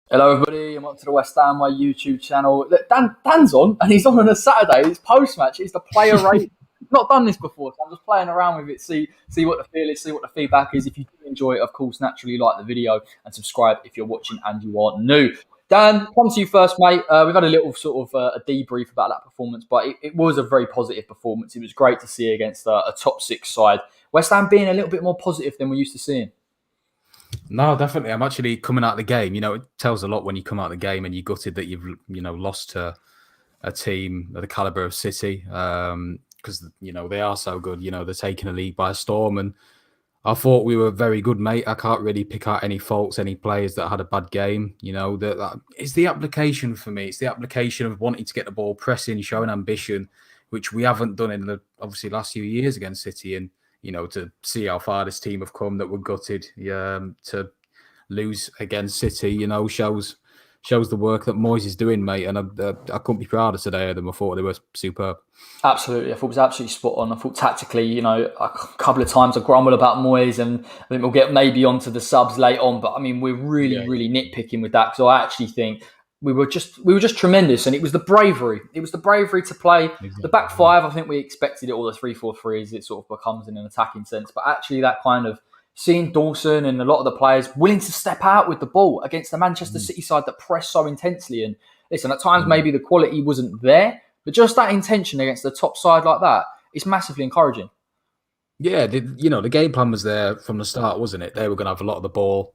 Hello, everybody. I'm up to the West Ham my YouTube channel. Look, Dan's on, and he's on a Saturday. It's post match. It's the player rate. Not done this before, so I'm just playing around with it. See what the feel is. See what the feedback is. If you do enjoy it, of course, naturally like the video and subscribe if you're watching and you are new. Dan, come to you first, mate. We've had a little sort of a debrief about that performance, but it was a very positive performance. It was great to see against a top six side. West Ham being a little bit more positive than we're used to seeing. No, definitely. I'm actually coming out of the game. It tells a lot when you come out of the game and you're gutted that you've, lost to a team of the caliber of City because, they are so good. They're taking a league by storm. And I thought we were very good, mate. I can't really pick out any faults, any players that had a bad game. That it's the application for me. It's the application of wanting to get the ball, pressing, showing ambition, which we haven't done in the, obviously, last few years against City. And to see how far this team have come, that were gutted to lose against City, shows the work that Moyes is doing, mate. And I couldn't be prouder today of them. I thought they were superb. Absolutely. I thought it was absolutely spot on. I thought tactically, a couple of times I grumbled about Moyes, and I think we'll get maybe onto the subs later on. But I mean, we're really nitpicking with that, because I actually think we were just tremendous, and it was the bravery. It was the bravery to play the back five. I think we expected it, all the 3-4-3 as it sort of becomes in an attacking sense. But actually, that kind of seeing Dawson and a lot of the players willing to step out with the ball against the Manchester City side that pressed so intensely. And listen, at times maybe the quality wasn't there, but just that intention against the top side like that is massively encouraging. Yeah, the game plan was there from the start, wasn't it? They were going to have a lot of the ball,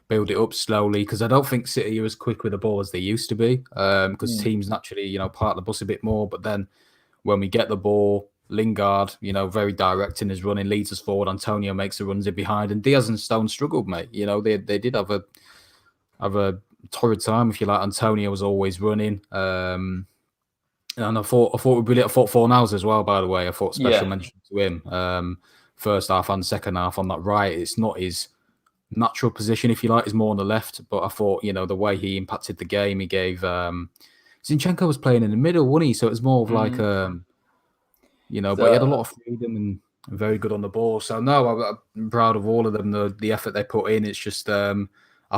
build it up slowly, because I don't think City are as quick with the ball as they used to be, because teams naturally, park the bus a bit more. But then when we get the ball, Lingard, very direct in his running, leads us forward. Antonio makes the runs in behind, and Diaz and Stone struggled, mate. They did have a torrid time, if you like. Antonio was always running, and I thought we'd be at 4-4 as well. By the way, I thought special mention to him. First half and second half on that right. It's not his natural position, if you like. It's more on the left. But I thought, the way he impacted the game, he gave. Zinchenko was playing in the middle, wasn't he? So it was more of like but he had a lot of freedom and very good on the ball. So no, I'm proud of all of them. The effort they put in. It's just I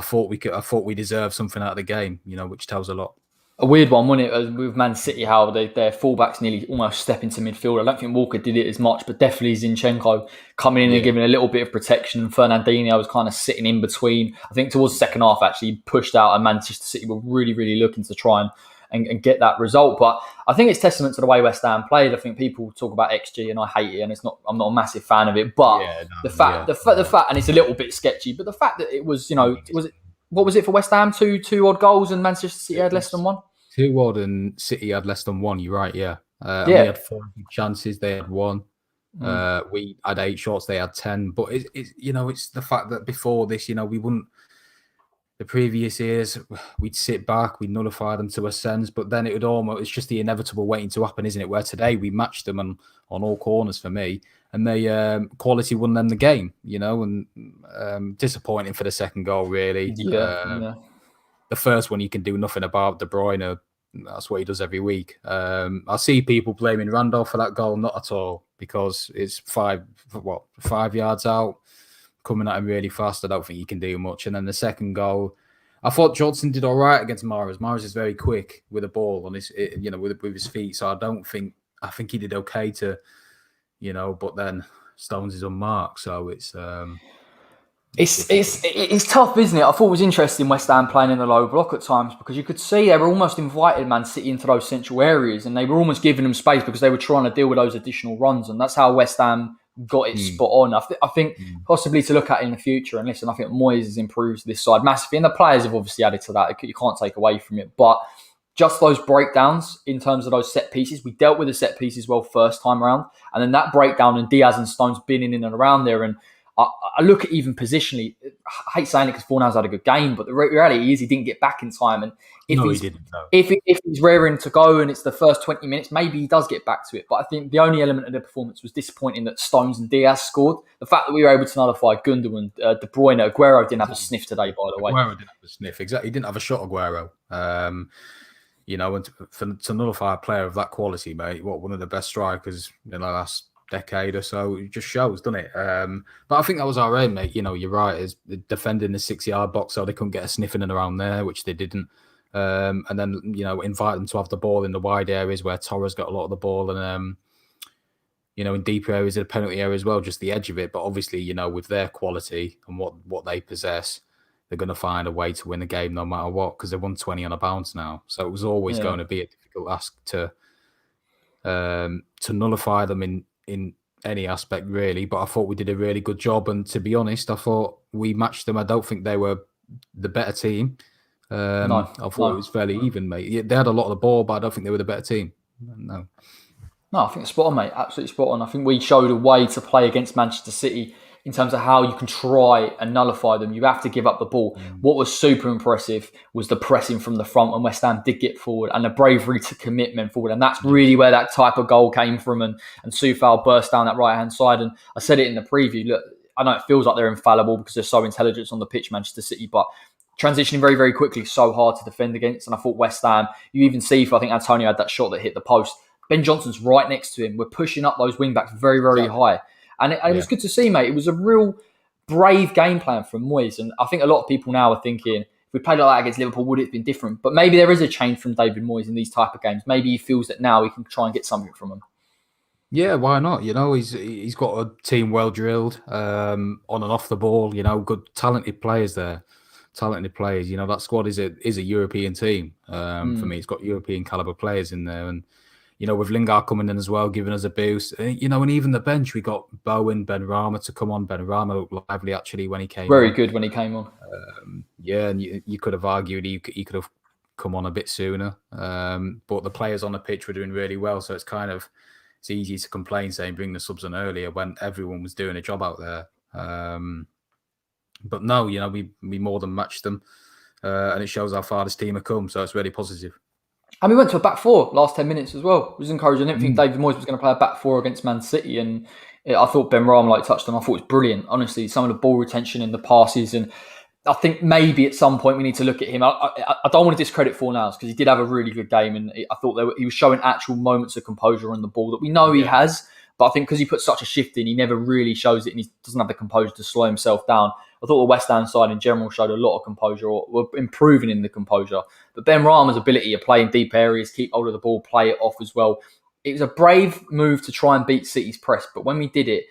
thought we deserved something out of the game. Which tells a lot. A weird one, wasn't it, with Man City, how their fullbacks nearly almost step into midfield. I don't think Walker did it as much, but definitely Zinchenko coming in and giving a little bit of protection. And Fernandinho was kind of sitting in between. I think towards the second half, actually, he pushed out, and Manchester City were really looking to try and get that result. But I think it's testament to the way West Ham played. I think people talk about XG, and I hate it, and I'm not a massive fan of it. But the fact, and it's a little bit sketchy, but the fact that it was, what was it for West Ham? Two odd goals, and Manchester City had less than one? 2 odd, and City had less than one. You're right, yeah. We had 4 chances, they had 1. We had 8 shots, they had 10. But it's the fact that before this, we wouldn't. The previous years, we'd sit back, we'd nullify them to a sense, but then it's just the inevitable waiting to happen, isn't it? Where today we matched them on all corners for me, and they quality won them the game, and disappointing for the second goal, really. The first one you can do nothing about. De Bruyne, that's what he does every week. I see people blaming Randolph for that goal, not at all, because it's 5 yards out, coming at him really fast. I don't think he can do much. And then the second goal, I thought Johnson did all right against Mahrez. Mahrez is very quick with the ball on his, with his feet. So I think he did okay to, but then Stones is unmarked. So it's tough, isn't it? I thought it was interesting West Ham playing in the low block at times, because you could see they were almost inviting Man City into those central areas, and they were almost giving them space because they were trying to deal with those additional runs, and that's how West Ham got it spot on. I think possibly to look at in the future. And listen, I think Moyes has improved this side massively, and the players have obviously added to that. You can't take away from it, but just those breakdowns in terms of those set pieces, we dealt with the set pieces well first time around, and then that breakdown and Diaz and Stones binning in and around there. And I look at even positionally, I hate saying it because Fornals had a good game, but the reality is he didn't get back in time. And if he's raring to go and it's the first 20 minutes, maybe he does get back to it. But I think the only element of the performance was disappointing that Stones and Diaz scored. The fact that we were able to nullify Gundogan, De Bruyne, Aguero didn't have a sniff today, by the way. Aguero didn't have a sniff, exactly. He didn't have a shot, Aguero. And to nullify a player of that quality, mate, one of the best strikers in the last decade or so. It just shows, doesn't it? But I think that was our aim, mate. You're right. Is defending the 6-yard box so they couldn't get a sniff in and around there, which they didn't. And then invite them to have the ball in the wide areas where Torres got a lot of the ball, and in deeper areas of the penalty area as well, just the edge of it. But obviously, with their quality and what they possess, they're going to find a way to win the game no matter what, because they won 20 on a bounce now. So it was always going to be a difficult ask to nullify them in any aspect, really. But I thought we did a really good job. And to be honest, I thought we matched them. I don't think they were the better team. I thought it was fairly even, mate. They had a lot of the ball, but I don't think they were the better team. No, I think it's spot on, mate. Absolutely spot on. I think we showed a way to play against Manchester City in terms of how you can try and nullify them. You have to give up the ball. What was super impressive was the pressing from the front when West Ham did get forward, and the bravery to commit men forward. And that's really where that type of goal came from. And Soufal burst down that right-hand side. And I said it in the preview. Look, I know it feels like they're infallible because they're so intelligent on the pitch, Manchester City, but transitioning very, very quickly, so hard to defend against. And I thought West Ham, you even see, I think Antonio had that shot that hit the post. Ben Johnson's right next to him. We're pushing up those wing-backs very, very high. And it was good to see, mate. It was a real brave game plan from Moyes. And I think a lot of people now are thinking, if we played like that against Liverpool, would it have been different? But maybe there is a change from David Moyes in these type of games. Maybe he feels that now he can try and get something from them. Yeah, why not? He's got a team well drilled on and off the ball. Good, talented players there. Talented players. That squad is a European team. For me, it's got European caliber players in there, and with Lingard coming in as well, giving us a boost. And even the bench, we got Bowen, Benrahma to come on. Benrahma looked lively actually when he came. Very good when he came on. And you could have argued he could have come on a bit sooner. But the players on the pitch were doing really well, so it's easy to complain saying bring the subs on earlier when everyone was doing a job out there. But no, we more than matched them, and it shows how far this team have come. So it's really positive. And we went to a back four last 10 minutes as well. It was encouraging. I didn't think David Moyes was going to play a back four against Man City. And I thought Benrahma, like touched on, I thought it was brilliant. Honestly, some of the ball retention and the passes. And I think maybe at some point we need to look at him. I don't want to discredit Fornals because he did have a really good game. And I thought he was showing actual moments of composure on the ball that we know he has. But I think because he put such a shift in, he never really shows it and he doesn't have the composure to slow himself down. I thought the West Ham side in general showed a lot of composure, or were improving in the composure. But Benrahma's ability to play in deep areas, keep hold of the ball, play it off as well. It was a brave move to try and beat City's press. But when we did it,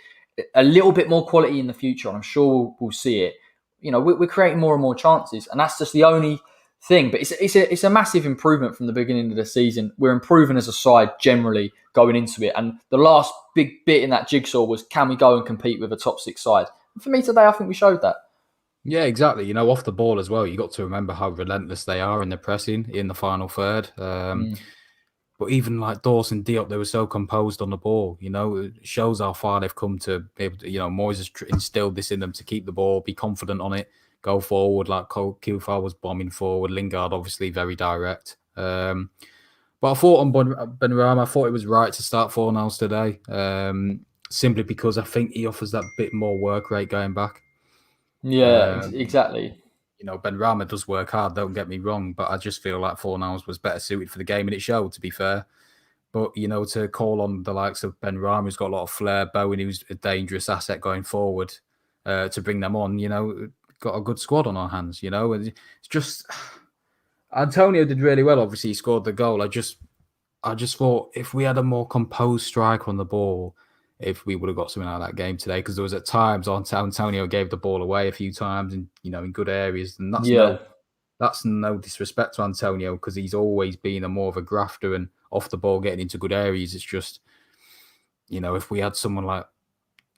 a little bit more quality in the future, and I'm sure we'll see it. We're creating more and more chances, and that's just the only thing. But it's a massive improvement from the beginning of the season. We're improving as a side generally going into it. And the last big bit in that jigsaw was, can we go and compete with a top six side? For me today, I think we showed that. Yeah, exactly. Off the ball as well, you got to remember how relentless they are in the pressing in the final third. But even like Dawson, Diop, they were so composed on the ball. It shows how far they've come to be able to, Moyes has instilled this in them to keep the ball, be confident on it, go forward like Koufal was bombing forward. Lingard, obviously, very direct. But I thought on Benrahma, I thought it was right to start Fornals today. Simply because I think he offers that bit more work rate going back. Yeah, exactly. Benrahma does work hard, don't get me wrong, but I just feel like Fornals was better suited for the game, and it showed, to be fair. But, to call on the likes of Benrahma, who's got a lot of flair, Bowen, who's a dangerous asset going forward, to bring them on, got a good squad on our hands, It's just... Antonio did really well, obviously, he scored the goal. I just thought if we had a more composed striker on the ball, if we would have got something out of that game today, because there was at times Antonio gave the ball away a few times in good areas, and that's no disrespect to Antonio, because he's always been a more of a grafter and off the ball getting into good areas. It's just if we had someone like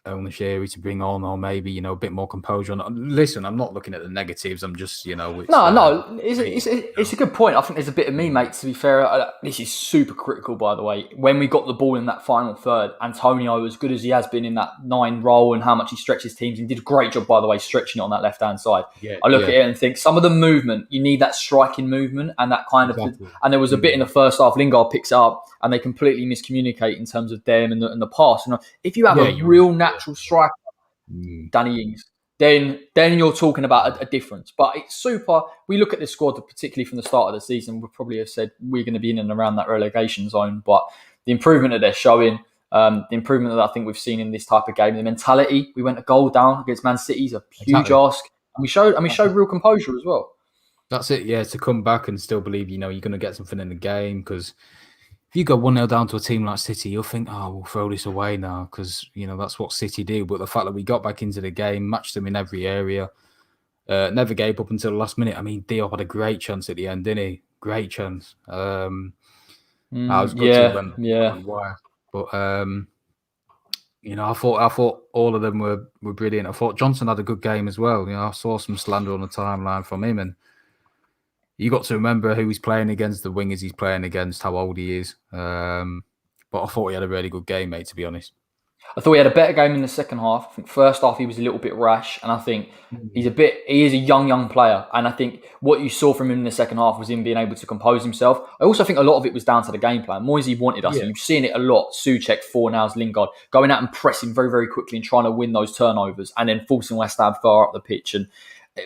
El Nashiri to bring on, or maybe a bit more composure on. Listen, I'm not looking at the negatives. I'm just it's a good point. I think there's a bit of me, mate. To be fair, this is super critical, by the way. When we got the ball in that final third, Antonio, as good as he has been in that 9 role and how much he stretches teams, and did a great job, by the way, stretching it on that left hand side. I look at it and think some of the movement, you need that striking movement and that kind of. And there was a bit in the first half. Lingard picks it up, and they completely miscommunicate in terms of them and the pass. And if you have a real natural striker, Danny Ings, then you're talking about a difference. But it's super. We look at this squad, particularly from the start of the season, we'll probably have said we're going to be in and around that relegation zone. But the improvement that they're showing, The improvement that I think we've seen in this type of game, the mentality. We went a goal down against Man City is a huge Exactly. ask, and we showed real composure as well. That's it. Yeah, to come back and still believe, you're going to get something in the game. Because if you go 1-0 down to a team like City, you'll think, oh, we'll throw this away now because, that's what City do. But the fact that we got back into the game, matched them in every area, never gave up until the last minute. I mean, Diop had a great chance at the end, didn't he? Great chance. I was good to went wide. But, I thought all of them were brilliant. I thought Johnson had a good game as well. I saw some slander on the timeline from him, and you got to remember who he's playing against, the wingers he's playing against, how old he is. But I thought he had a really good game, mate, to be honest. I thought he had a better game in the second half. I think first half he was a little bit rash, and I think he is a young player. And I think what you saw from him in the second half was him being able to compose himself. I also think a lot of it was down to the game plan. Moisey wanted us, and you've seen it a lot. Souček, Fornals, Lingard going out and pressing very, very quickly and trying to win those turnovers, and then forcing West Ham far up the pitch. And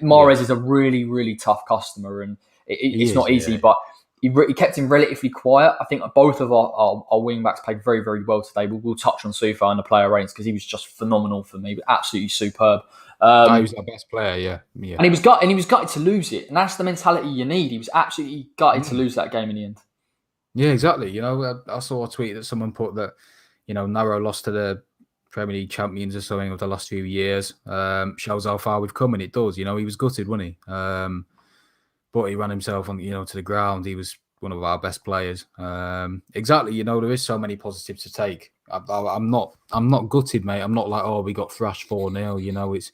Mahrez is a really, really tough customer, and it's not easy, but he kept him relatively quiet. I think both of our wing backs played very, very well today. We'll touch on Soufa and the player ratings because he was just phenomenal for me, absolutely superb. He was our best player, yeah. And he was gutted to lose it, and that's the mentality you need. He was absolutely gutted to lose that game in the end. Yeah, exactly. I saw a tweet that someone put that, Narrow lost to the Premier League champions or something of the last few years. Shows how far we've come, and it does. He was gutted, wasn't he? But he ran himself on, to the ground. He was one of our best players. Exactly. There is so many positives to take. I'm not gutted, mate. I'm not like, oh, we got thrashed 4-0. It's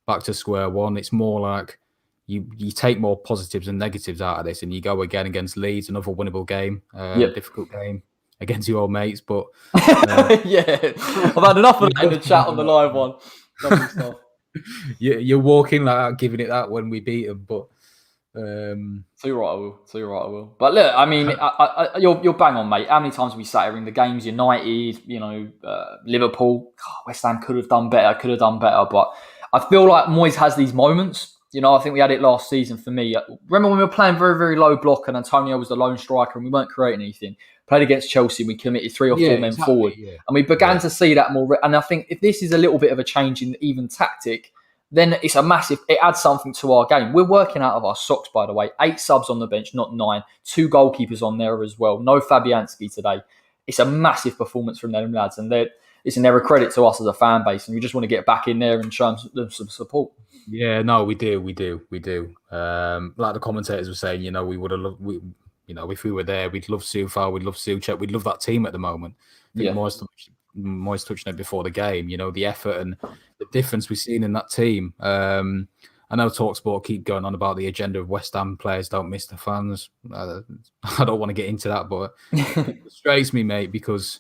back to square one. It's more like you take more positives and negatives out of this, and you go again against Leeds, another winnable game, difficult game against your old mates. But yeah, I've had enough of that in the chat on the live one. Lovely stuff. You're walking like that, giving it that when we beat them, but. So you're right, I will. But look, I mean, you're bang on, mate. How many times have we sat here in the games? United, Liverpool, West Ham could have done better. But I feel like Moyes has these moments. I think we had it last season for me. Remember when we were playing very, very low block and Antonio was the lone striker and we weren't creating anything? Played against Chelsea, we committed 3 or 4 men forward. Yeah. And we began to see that more. And I think if this is a little bit of a change in even tactic, then it's it adds something to our game. We're working out of our socks, by the way. 8 subs on the bench, not 9. 2 goalkeepers on there as well. No Fabianski today. It's a massive performance from them lads. And they're a credit to us as a fan base. And we just want to get back in there and show them some support. Yeah, no, we do. Like the commentators were saying, we would have loved, if we were there, we'd love Soufa, we'd love Souček, we'd love that team at the moment. I think Moyes touched on it before the game, the effort and the difference we've seen in that team. I know TalkSport keep going on about the agenda of West Ham players don't miss the fans. I don't want to get into that, but it frustrates me, mate, because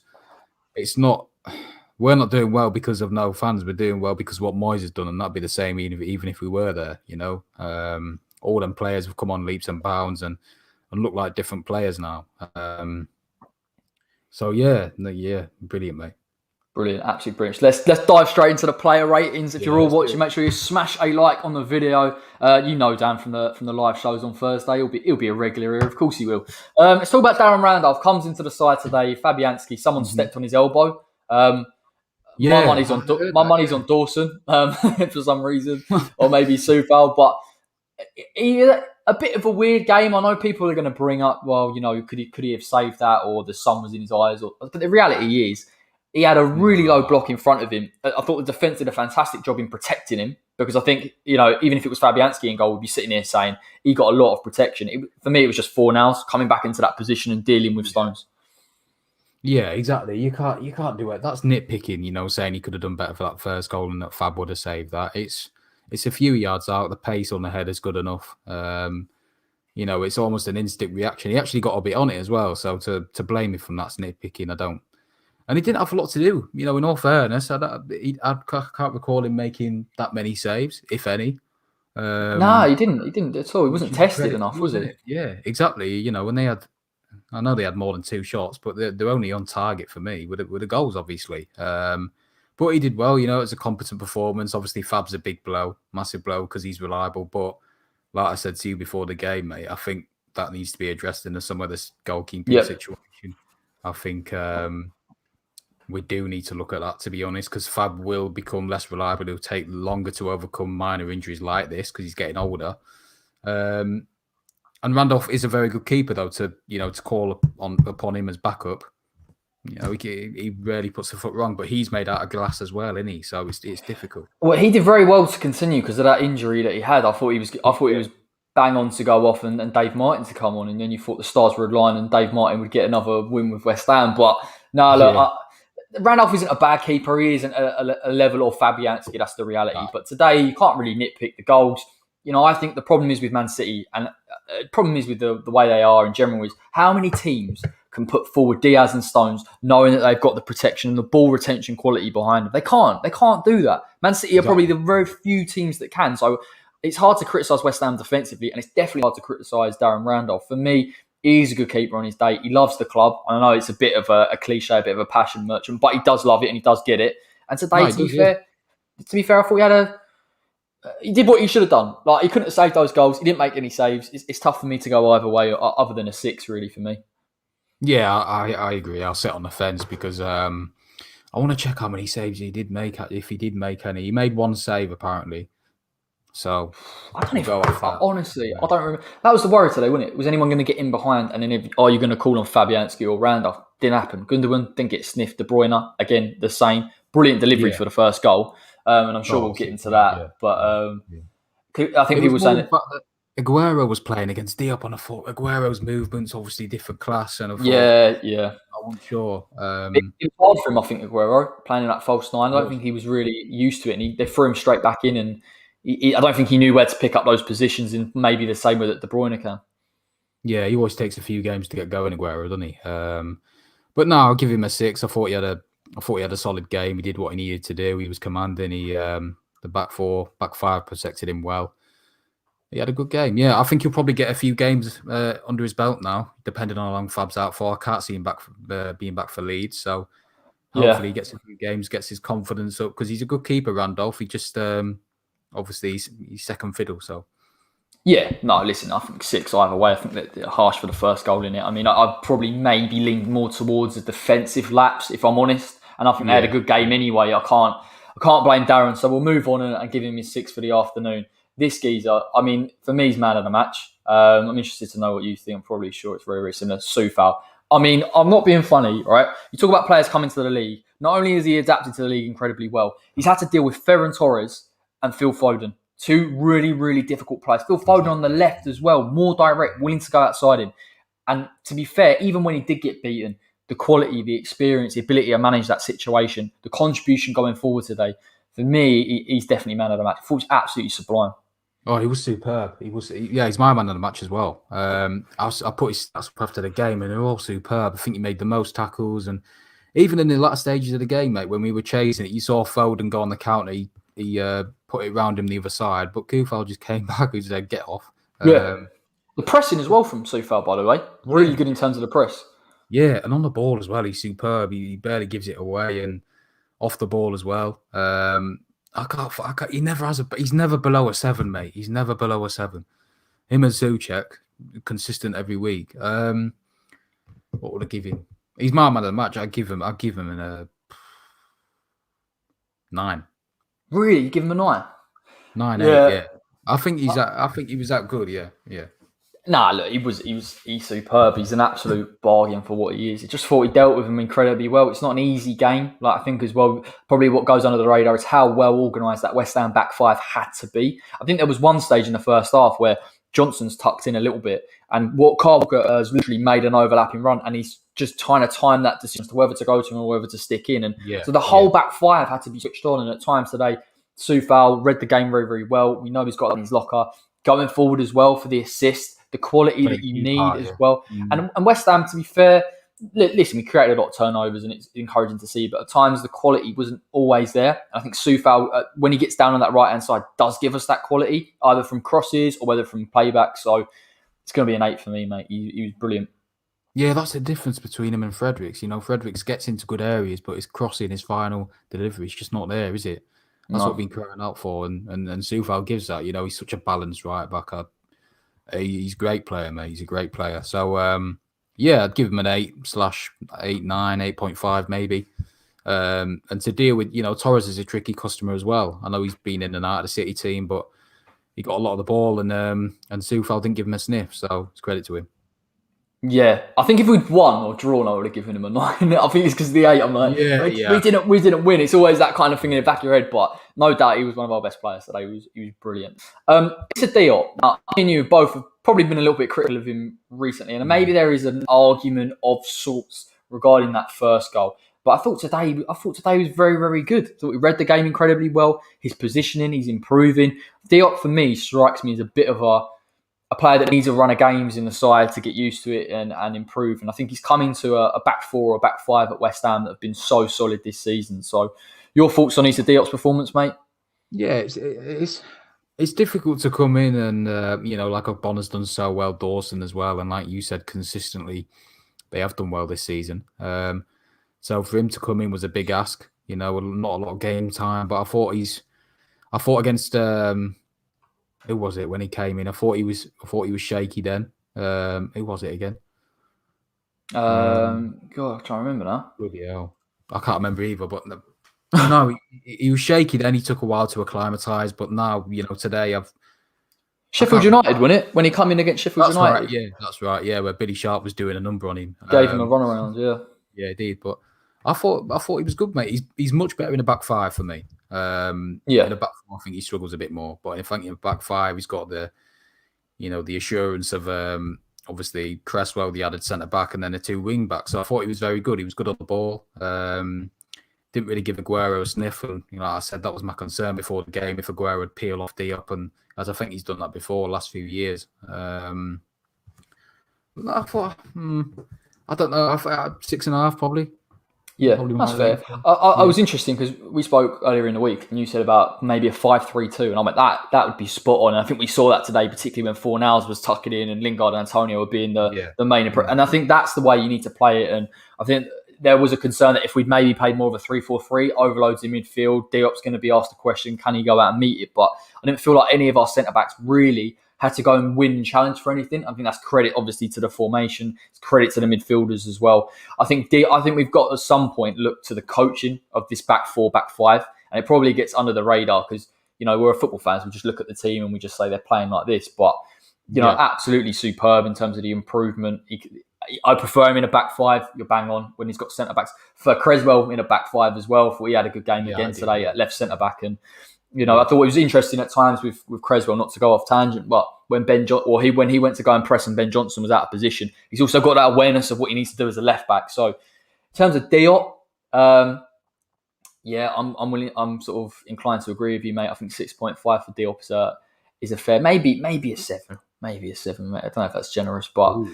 we're not doing well because of no fans. We're doing well because of what Moyes has done, and that'd be the same even if we were there. All them players have come on leaps and bounds and look like different players now. So brilliant, mate. Brilliant, absolutely brilliant. Let's dive straight into the player ratings. If you're all watching, make sure you smash a like on the video. Dan from the live shows on Thursday, he'll be a regular here. Of course he will. Let's talk about Darren Randolph. Comes into the side today. Fabianski, someone stepped on his elbow. My money's on Dawson for some reason, or maybe Soufal. But a bit of a weird game. I know people are going to bring up, well, could he have saved that, or the sun was in his eyes? But the reality is, he had a really low block in front of him. I thought the defence did a fantastic job in protecting him because I think, even if it was Fabianski in goal, we'd be sitting here saying he got a lot of protection. For me, it was just Fornals coming back into that position and dealing with Stones. Yeah, exactly. You can't do it. That's nitpicking, saying he could have done better for that first goal and that Fab would have saved that. It's a few yards out. The pace on the head is good enough. It's almost an instant reaction. He actually got a bit on it as well. So to blame him from that's nitpicking, I don't. And he didn't have a lot to do. In all fairness, I can't recall him making that many saves, if any. No, he didn't at all. He wasn't tested enough, was he? Yeah, exactly. When they had, I know they had more than 2 shots, but they're only on target for me with the goals, obviously. But he did well. It was a competent performance. Obviously, Fab's a big blow, massive blow, because he's reliable. But like I said to you before the game, mate, I think that needs to be addressed in some of this goalkeeping situation. I think. we do need to look at that, to be honest, because Fab will become less reliable. It'll take longer to overcome minor injuries like this because he's getting older. And Randolph is a very good keeper, though, to call upon him as backup. He rarely puts the foot wrong, but he's made out of glass as well, isn't he? So it's difficult. Well, he did very well to continue because of that injury that he had. I thought he was bang on to go off and Dave Martin to come on, and then you thought the stars would align and Dave Martin would get another win with West Ham. But no, look, Randolph isn't a bad keeper. He isn't a level of Fabianski. That's the reality. No. But today, you can't really nitpick the goals. I think the problem is with Man City, and the problem is with the way they are in general, is how many teams can put forward Diaz and Stones knowing that they've got the protection and the ball retention quality behind them. They can't do that. Man City are probably the very few teams that can. So it's hard to criticise West Ham defensively, and it's definitely hard to criticise Darren Randolph. For me, he's a good keeper on his day. He loves the club. I know it's a bit of a cliche, a bit of a passion merchant, but he does love it and he does get it. And today, to be fair, I thought he did what he should have done. Like, he couldn't have saved those goals. He didn't make any saves. It's tough for me to go either way, other than a 6, really, for me. Yeah, I agree. I'll sit on the fence because I want to check how many saves he did make. If he did make any, he made 1 save apparently. So I don't even. Honestly, I don't remember. That was the worry today, wasn't it? Was anyone going to get in behind? And then, are you going to call on Fabianski or Randolph? Didn't happen. Gundogan didn't get sniffed. De Bruyne again, the same. Brilliant delivery for the first goal, and I'm sure we'll get into that. Yeah. But I think people saying that Aguero was playing against Diop on a foot. Aguero's movements obviously different class, and I wasn't sure. It was hard for him, I think, Aguero playing in that false 9. I don't think he was really used to it, and they threw him straight back in, and I don't think he knew where to pick up those positions in maybe the same way that De Bruyne can. Yeah, he always takes a few games to get going, Aguero, doesn't he? But no, I'll give him a 6. I thought he had a solid game. He did what he needed to do. He was commanding. The back 5 protected him well. He had a good game. Yeah, I think he'll probably get a few games under his belt now, depending on how long Fab's out for. I can't see him being back for Leeds. So hopefully he gets a few games, gets his confidence up, because he's a good keeper, Randolph. He just obviously he's second fiddle. So yeah, no, listen, I think 6 either way. I think that they're harsh for the first goal in it. I mean, I'd probably maybe leaned more towards a defensive lapse, if I'm honest. And I think they had a good game anyway. I can't blame Darren. So we'll move on and give him his 6 for the afternoon. This geezer, I mean, for me, he's man of the match. I'm interested to know what you think. I'm probably sure it's very, very similar. Soufal. I mean, I'm not being funny, right? You talk about players coming to the league. Not only has he adapted to the league incredibly well, he's had to deal with Ferran Torres and Phil Foden. 2 really, really difficult players. Phil Foden on the left as well, more direct, willing to go outside him. And to be fair, even when he did get beaten, the quality, the experience, the ability to manage that situation, the contribution going forward today, for me, he's definitely man of the match. I thought he was absolutely sublime. Oh, he was superb. He's my man of the match as well. I put his stats up after the game, and they're all superb. I think he made the most tackles, and even in the latter stages of the game, mate, when we were chasing it, you saw Foden go on the counter. He put it round him the other side, but Soufal just came back and said, "Get off." The pressing as well from Soufal, by the way, really good in terms of the press. Yeah, and on the ball as well, he's superb. He barely gives it away, and off the ball as well. I can't. He's never below a 7, mate. He's never below a 7. Him and Souček, consistent every week. What would I give him? He's my man of the match. I'd give him a 9. Really, you give him a 9? 9, 8. Yeah. I think he was that good. Yeah. Nah, look, he's superb. He's an absolute bargain for what he is. I just thought he dealt with him incredibly well. It's not an easy game. Like, I think as well, probably what goes under the radar is how well organised that West Ham back 5 had to be. I think there was one stage in the first half where Johnson's tucked in a little bit, and what Carl Walker has literally made an overlapping run, and he's just trying to time that decision as to whether to go to him or whether to stick in. And so the whole back 5 had to be switched on, and at times today, Soufal read the game very, very well. We know he's got it in his locker. Going forward as well for the assist, the quality that you need as well. And West Ham, to be fair, listen, we created a lot of turnovers and it's encouraging to see, but at times the quality wasn't always there. And I think Soufal, when he gets down on that right-hand side, does give us that quality, either from crosses or whether from playback. So it's going to be an 8 for me, mate. He was brilliant. Yeah, that's the difference between him and Fredericks. You know, Fredericks gets into good areas, but his crossing, his final delivery is just not there, is it? That's what we've been crying out for. And Soufal gives that. You know, he's such a balanced right back. He's a great player, mate. He's a great player. So, I'd give him an 8/8, 9, 8.5 maybe. And to deal with, Torres is a tricky customer as well. I know he's been in and out of the City team, but he got a lot of the ball, and Sufal didn't give him a sniff, so it's credit to him. Yeah, I think if we'd won or drawn, I would have given him a 9. I think it's because of the 8. I'm like, we didn't win. It's always that kind of thing in the back of your head, but no doubt he was one of our best players today. He was brilliant. It's a deal. Now, I and you both have probably been a little bit critical of him recently, and maybe there is an argument of sorts regarding that first goal. But I thought today was very, very good. I thought he read the game incredibly well. His positioning, he's improving. Diop, for me, strikes me as a bit of a player that needs a run of games in the side to get used to it and improve. And I think he's come into a back four or a back five at West Ham that have been so solid this season. So your thoughts on Issa Diop's performance, mate? Yeah, it's difficult to come in and, like Bonner's done so well, Dawson as well. And like you said, consistently, they have done well this season. So for him to come in was a big ask, not a lot of game time. But I thought against... who was it when he came in? I thought he was shaky then. Who was it again? God, I'm trying to remember now. Bloody hell. I can't remember either, but no, he was shaky then. He took a while to acclimatise, but now, today Sheffield United, wasn't it? When he come in against Sheffield United. Right, yeah, that's right. Yeah, where Billy Sharp was doing a number on him. Gave him a run around, yeah. Yeah, he did. But I thought he was good, mate. He's much better in a back five for me. In the back four, I think he struggles a bit more. But I think in back five, he's got the assurance of obviously Cresswell, the added centre back, and then the two wing backs. So I thought he was very good. He was good on the ball. Didn't really give Aguero a sniff, and like I said, that was my concern before the game if Aguero would peel off Diop, and as I think he's done that before the last few years. I thought, I don't know, 6.5 probably. Yeah, that's fair. I was interesting because we spoke earlier in the week and you said about maybe a 5-3-2, and I went, that would be spot on. And I think we saw that today, particularly when Fornals was tucking in and Lingard and Antonio were being the main. And I think that's the way you need to play it. And I think there was a concern that if we'd maybe played more of a 3-4-3, overloads in midfield, Diop's going to be asked the question, can he go out and meet it? But I didn't feel like any of our centre-backs really had to go and win and challenge for anything. I think that's credit, obviously, to the formation. It's credit to the midfielders as well. I think we've got at some point look to the coaching of this back four, back five, and it probably gets under the radar because we're football fans. We just look at the team and we just say they're playing like this. But absolutely superb in terms of the improvement. I prefer him in a back five. You're bang on when he's got centre backs. For Cresswell in a back five as well. For he had a good game again today at left centre back and. I thought it was interesting at times with Cresswell, not to go off tangent, but when when he went to go and press and Ben Johnson was out of position, he's also got that awareness of what he needs to do as a left back. So, in terms of Diop, I'm sort of inclined to agree with you, mate. I think 6.5 for Diop is a fair, maybe a 7, maybe a 7. Mate. I don't know if that's generous, but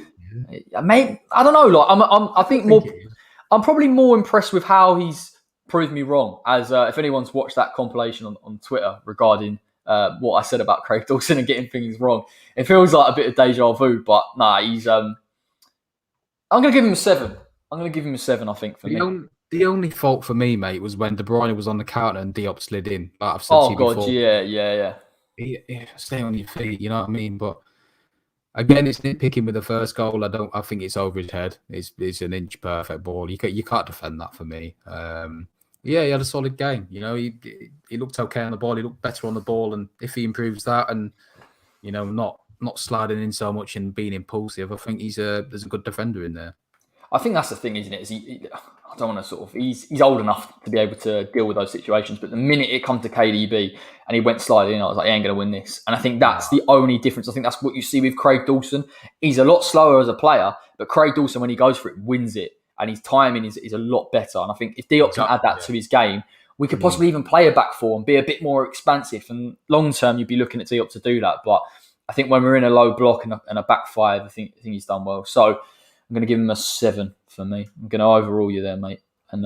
I don't know. Like I'm probably more impressed with how he's proved me wrong, as if anyone's watched that compilation on Twitter regarding what I said about Craig Dawson and getting things wrong, it feels like a bit of deja vu, but he's I'm going to give him a 7. I think, for me. The only fault for me, mate, was when De Bruyne was on the counter and Diop slid in. Like I've said to you before. Yeah. Stay on your feet, you know what I mean? But again, it's nitpicking with the first goal. I think it's over his head. It's an inch perfect ball. You can't defend that for me. He had a solid game. He looked okay on the ball. He looked better on the ball, and if he improves that, and not sliding in so much and being impulsive, I think there's a good defender in there. I think that's the thing, isn't it? I don't want to he's old enough to be able to deal with those situations, but the minute it comes to KDB and he went sliding in, I was like, he ain't going to win this. And I think that's the only difference. I think that's what you see with Craig Dawson. He's a lot slower as a player, but Craig Dawson, when he goes for it, wins it. And his timing is a lot better. And I think if Diop can add that to his game, we could possibly even play a back four and be a bit more expansive. And long term, you'd be looking at Diop to do that. But I think when we're in a low block and a back five, I think he's done well. So I'm going to give him a 7 for me. I'm going to overrule you there, mate, and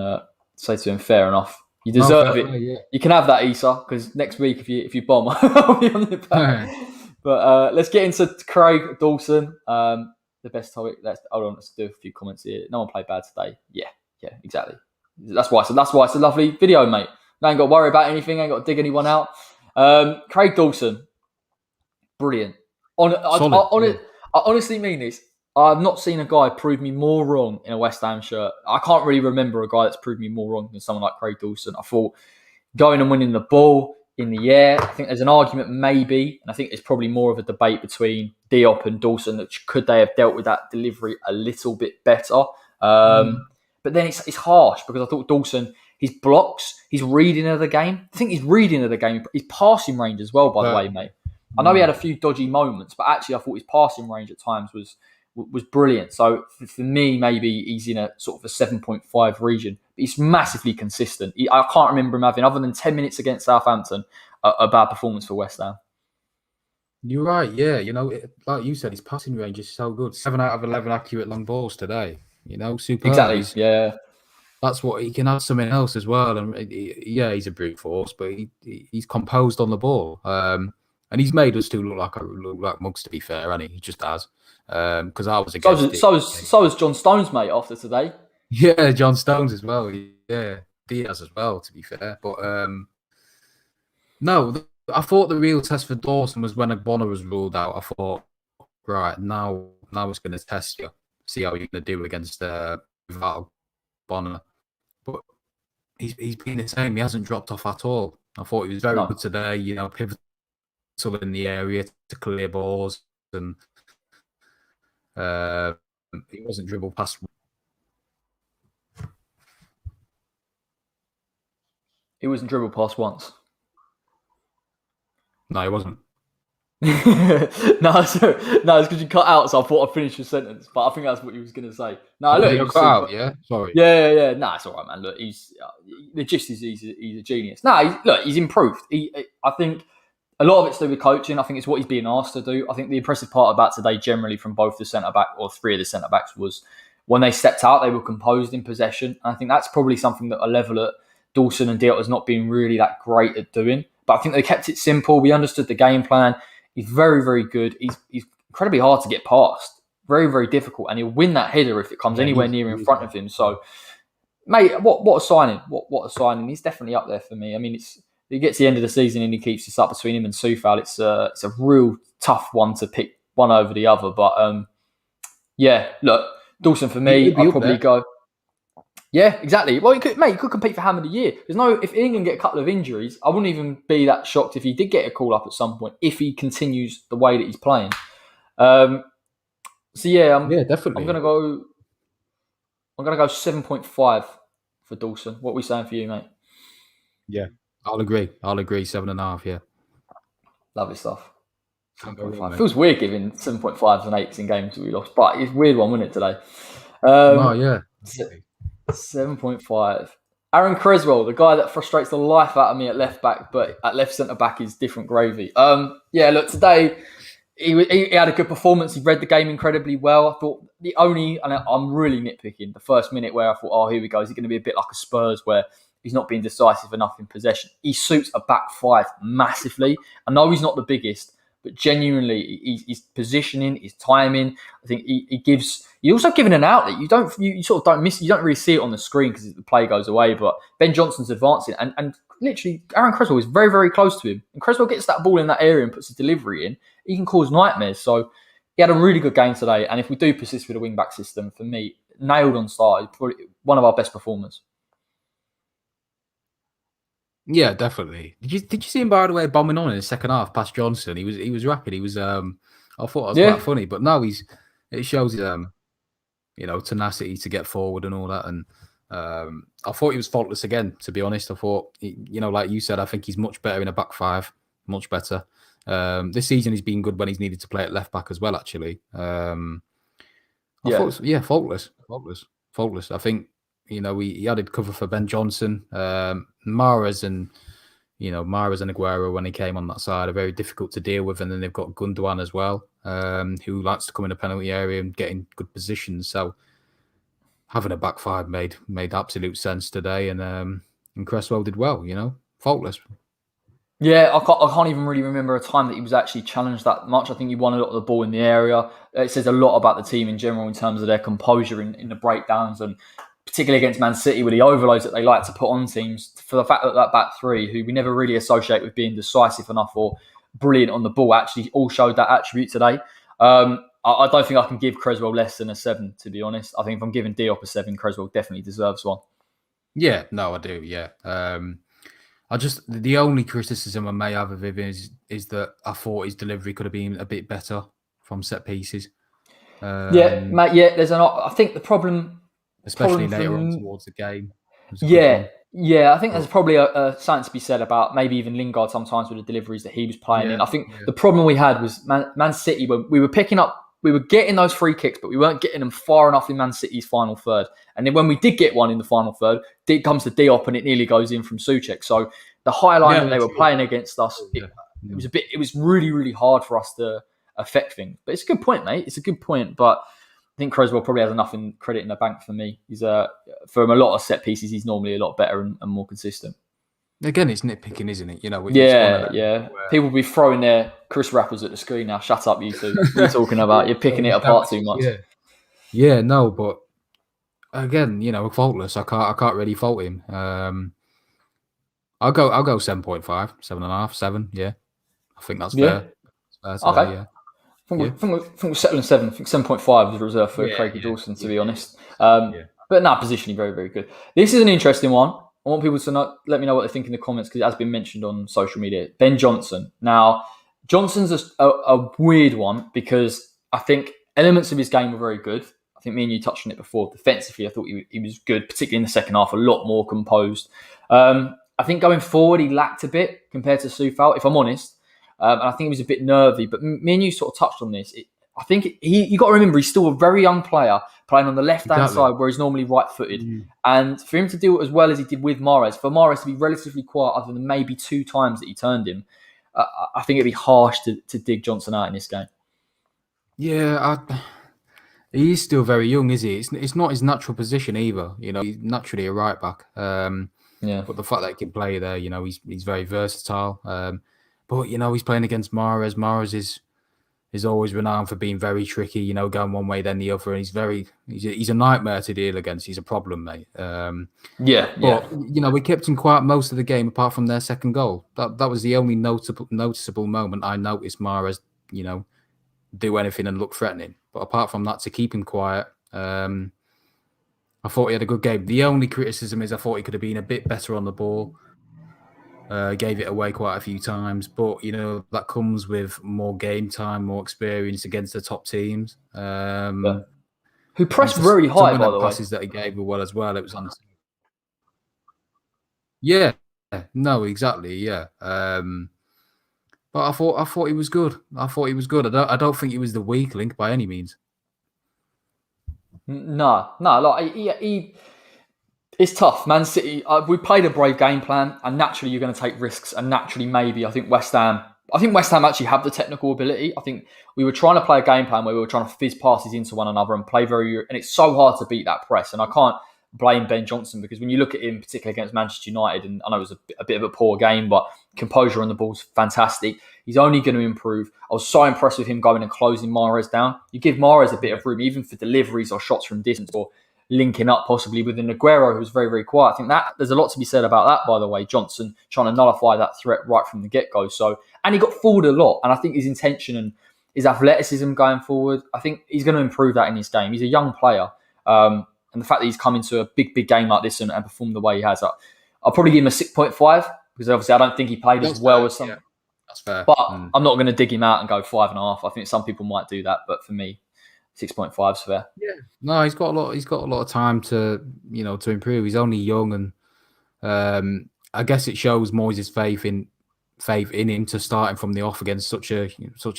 say to him, fair enough. You deserve it. Yeah. You can have that, Issa, because next week if you bomb, I'll be on your back. But let's get into Craig Dawson. The best topic. Let's do a few comments here. No one played bad today. Yeah, exactly. That's why it's a lovely video, mate. I ain't got to worry about anything. I ain't got to dig anyone out. Craig Dawson, brilliant. I honestly mean this. I've not seen a guy prove me more wrong in a West Ham shirt. I can't really remember a guy that's proved me more wrong than someone like Craig Dawson. I thought going and winning the ball in the air, I think there's an argument maybe, and I think there's probably more of a debate between Diop and Dawson that could they have dealt with that delivery a little bit better. But then it's harsh because I thought Dawson, his blocks, his reading of the game, I think his reading of the game, his passing range as well, by the way, mate. I know he had a few dodgy moments, but actually I thought his passing range at times was brilliant. So for me, maybe he's in a sort of a 7.5 region. But he's massively consistent. I can't remember him having, other than 10 minutes against Southampton, a bad performance for West Ham. You're right, yeah. Like you said, his passing range is so good. 7 out of 11 accurate long balls today. Superb. Exactly, yeah. That's what he can add something else as well. And he's a brute force, but he's composed on the ball. And he's made us look like mugs, to be fair, and he just has. Because I was against it. So is John Stones, mate, after today. Yeah, John Stones as well. Yeah, Diaz as well, to be fair. But no, I thought the real test for Dawson was when Bonner was ruled out. I thought, right, now it's going to test you. See how you're going to do against without Bonner. But he's been the same. He hasn't dropped off at all. I thought he was very good today, pivotal in the area to clear balls. And he wasn't dribbled past. He wasn't dribbled past once. No, he wasn't. No, it's because you cut out, so I thought I'd finish your sentence, but I think that's what you was going to say. No, look, you cut out, yeah? Sorry. Yeah. No, it's all right, man. Look, the gist is he's a genius. No, he's improved. I think a lot of it's to do with coaching. I think it's what he's being asked to do. I think the impressive part about today, generally from both the centre-back or three of the centre-backs, was when they stepped out, they were composed in possession. And I think that's probably something that a level at Dawson and Diop has not been really that great at doing. But I think they kept it simple. We understood the game plan. He's very, very good. He's incredibly hard to get past. Very, very difficult. And he'll win that header if it comes anywhere near in front of him. So, mate, what a signing. What a signing. He's definitely up there for me. I mean, he gets to the end of the season and he keeps this up between him and Soufal. It's a real tough one to pick one over the other. But, yeah, look, Dawson for me, I'd probably go... Yeah, exactly. Well, he could compete for Ham of the Year. If England get a couple of injuries, I wouldn't even be that shocked if he did get a call up at some point, if he continues the way that he's playing. So yeah, definitely. I'm gonna go 7.5 for Dawson. What are we saying for you, mate? Yeah, I'll agree. 7.5. Yeah, lovely stuff. 7.5. Feels weird giving 7.5s and 8s in games that we lost, but it's a weird one, wasn't it, today? Yeah. 7.5. Aaron Creswell, the guy that frustrates the life out of me at left back, but at left centre back is different gravy. Look, today he had a good performance. He read the game incredibly well. I thought and I'm really nitpicking, the first minute where I thought, oh, here we go. Is it going to be a bit like a Spurs where he's not being decisive enough in possession? He suits a back five massively. I know he's not the biggest, but genuinely, his positioning, his timing, I think he's also given an outlet. You sort of don't miss. You don't really see it on the screen because the play goes away. But Ben Johnson's advancing, and literally Aaron Creswell is very, very close to him. And Creswell gets that ball in that area and puts a delivery in. He can cause nightmares. So he had a really good game today. And if we do persist with the wing back system, for me, nailed on start. He's probably one of our best performers. Yeah, definitely. Did you see him, by the way, bombing on in the second half past Johnson? He was rapid. He was I thought it was quite funny, but now it shows his tenacity to get forward and all that. And I thought he was faultless again, to be honest. I thought like you said, I think he's much better in a back five, much better. This season he's been good when he's needed to play at left back as well, actually. I thought faultless. I think he added cover for Ben Johnson, Mahrez and Aguero when he came on that side are very difficult to deal with, and then they've got Gundogan as well, who likes to come in the penalty area and get in good positions. So having a back five made absolute sense today, and Cresswell did well. Faultless. Yeah, I can't even really remember a time that he was actually challenged that much. I think he won a lot of the ball in the area. It says a lot about the team in general in terms of their composure in the breakdowns, and particularly against Man City with the overloads that they like to put on teams, for the fact that back three, who we never really associate with being decisive enough or brilliant on the ball, actually all showed that attribute today. I I don't think I can give Creswell less than a 7, to be honest. I think if I'm giving Diop a 7, Creswell definitely deserves one. Yeah, no, I do. Yeah. The only criticism I may have of him is that I thought his delivery could have been a bit better from set pieces. Yeah, mate. Yeah, I think the problem, especially later on from towards the game, was a good yeah, one. yeah. I think there's probably a something to be said about maybe even Lingard sometimes with the deliveries that he was playing in. I think the problem we had was Man City, when we were getting those free kicks, but we weren't getting them far enough in Man City's final third. And then when we did get one in the final third, it comes to Diop and it nearly goes in from Souček. So the high line that they were playing against us, it was really, really hard for us to affect things. But it's a good point, mate. It's a good point. But I think Creswell probably has enough in credit in the bank for me. He's from a lot of set pieces, he's normally a lot better and more consistent. Again, it's nitpicking, isn't it? Yeah. People will be throwing their Chris rappers at the screen now. Shut up, you two. What are you talking about? You're picking it apart too much. Yeah, no, but again, faultless. I can't really fault him. I'll go 7.5, 7.5, 7. Yeah, I think that's fair. Okay. Yeah. I think we're settling 7. I think 7.5 is reserved for Craigie Dawson, to be honest. But positioning very, very good. This is an interesting one. I want people to let me know what they think in the comments, because it has been mentioned on social media. Ben Johnson. Now, Johnson's a weird one, because I think elements of his game were very good. I think me and you touched on it before. Defensively, I thought he was good, particularly in the second half, a lot more composed. I think going forward, he lacked a bit compared to Soufal, if I'm honest. And I think he was a bit nervy. But me and you sort of touched on this. I think you got to remember, he's still a very young player playing on the left-hand side where he's normally right-footed. And for him to do it as well as he did with Mahrez, for Mahrez to be relatively quiet other than maybe 2 times that he turned him, I think it'd be harsh to dig Johnson out in this game. Yeah, he's still very young, is he? It's not his natural position either. He's naturally a right-back. But the fact that he can play there, he's very versatile. But, he's playing against Mahrez. Mahrez is always renowned for being very tricky, going one way then the other. And he's a nightmare to deal against. He's a problem, mate. But we kept him quiet most of the game, apart from their second goal. That was the only noticeable moment I noticed Mahrez, do anything and look threatening. But apart from that, to keep him quiet, I thought he had a good game. The only criticism is I thought he could have been a bit better on the ball. Gave it away quite a few times, but that comes with more game time, more experience against the top teams. Who pressed very high, by the way. Passes that he gave were well as well. It was on. Yeah, no, exactly, yeah. But I thought he was good. I don't think he was the weak link by any means. No. Like he it's tough. Man City, we played a brave game plan, and naturally you're going to take risks. And naturally, maybe I think West Ham actually have the technical ability. I think we were trying to play a game plan where we were trying to fizz passes into one another and play and it's so hard to beat that press. And I can't blame Ben Johnson, because when you look at him, particularly against Manchester United, and I know it was a bit of a poor game, but composure on the ball's fantastic. He's only going to improve. I was so impressed with him going and closing Mahrez down. You give Mahrez a bit of room, even for deliveries or shots from distance, or linking up possibly with an Aguero, who was very, very quiet. I think that there's a lot to be said about that, by the way. Johnson trying to nullify that threat right from the get-go. And he got forward a lot. And I think his intention and his athleticism going forward, I think he's going to improve that in his game. He's a young player. And the fact that he's come into a big, big game like this and performed the way he has, I'll probably give him a 6.5, because obviously I don't think he played as well as some. Yeah, that's fair. But I'm not going to dig him out and go 5.5. I think some people might do that, but for me, 6.5 is fair. Yeah. No, he's got a lot of time to improve. He's only young, and I guess it shows Moyes' faith in him to starting from the off against such a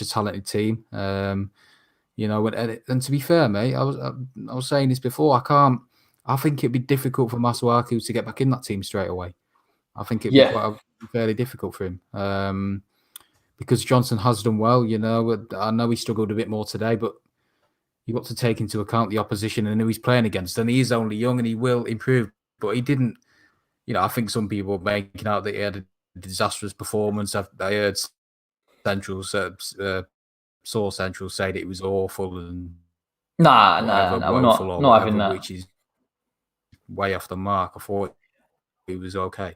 talented team. And to be fair, mate, I was saying this before. I think it'd be difficult for Masuaku to get back in that team straight away. I think it'd be fairly difficult for him. Because Johnson has done well. I know he struggled a bit more today, but you've got to take into account the opposition and who he's playing against. And he is only young and he will improve. But he didn't, I think some people are making out that he had a disastrous performance. I heard Central say that it was awful and we're not having that. Which is way off the mark. I thought he was okay.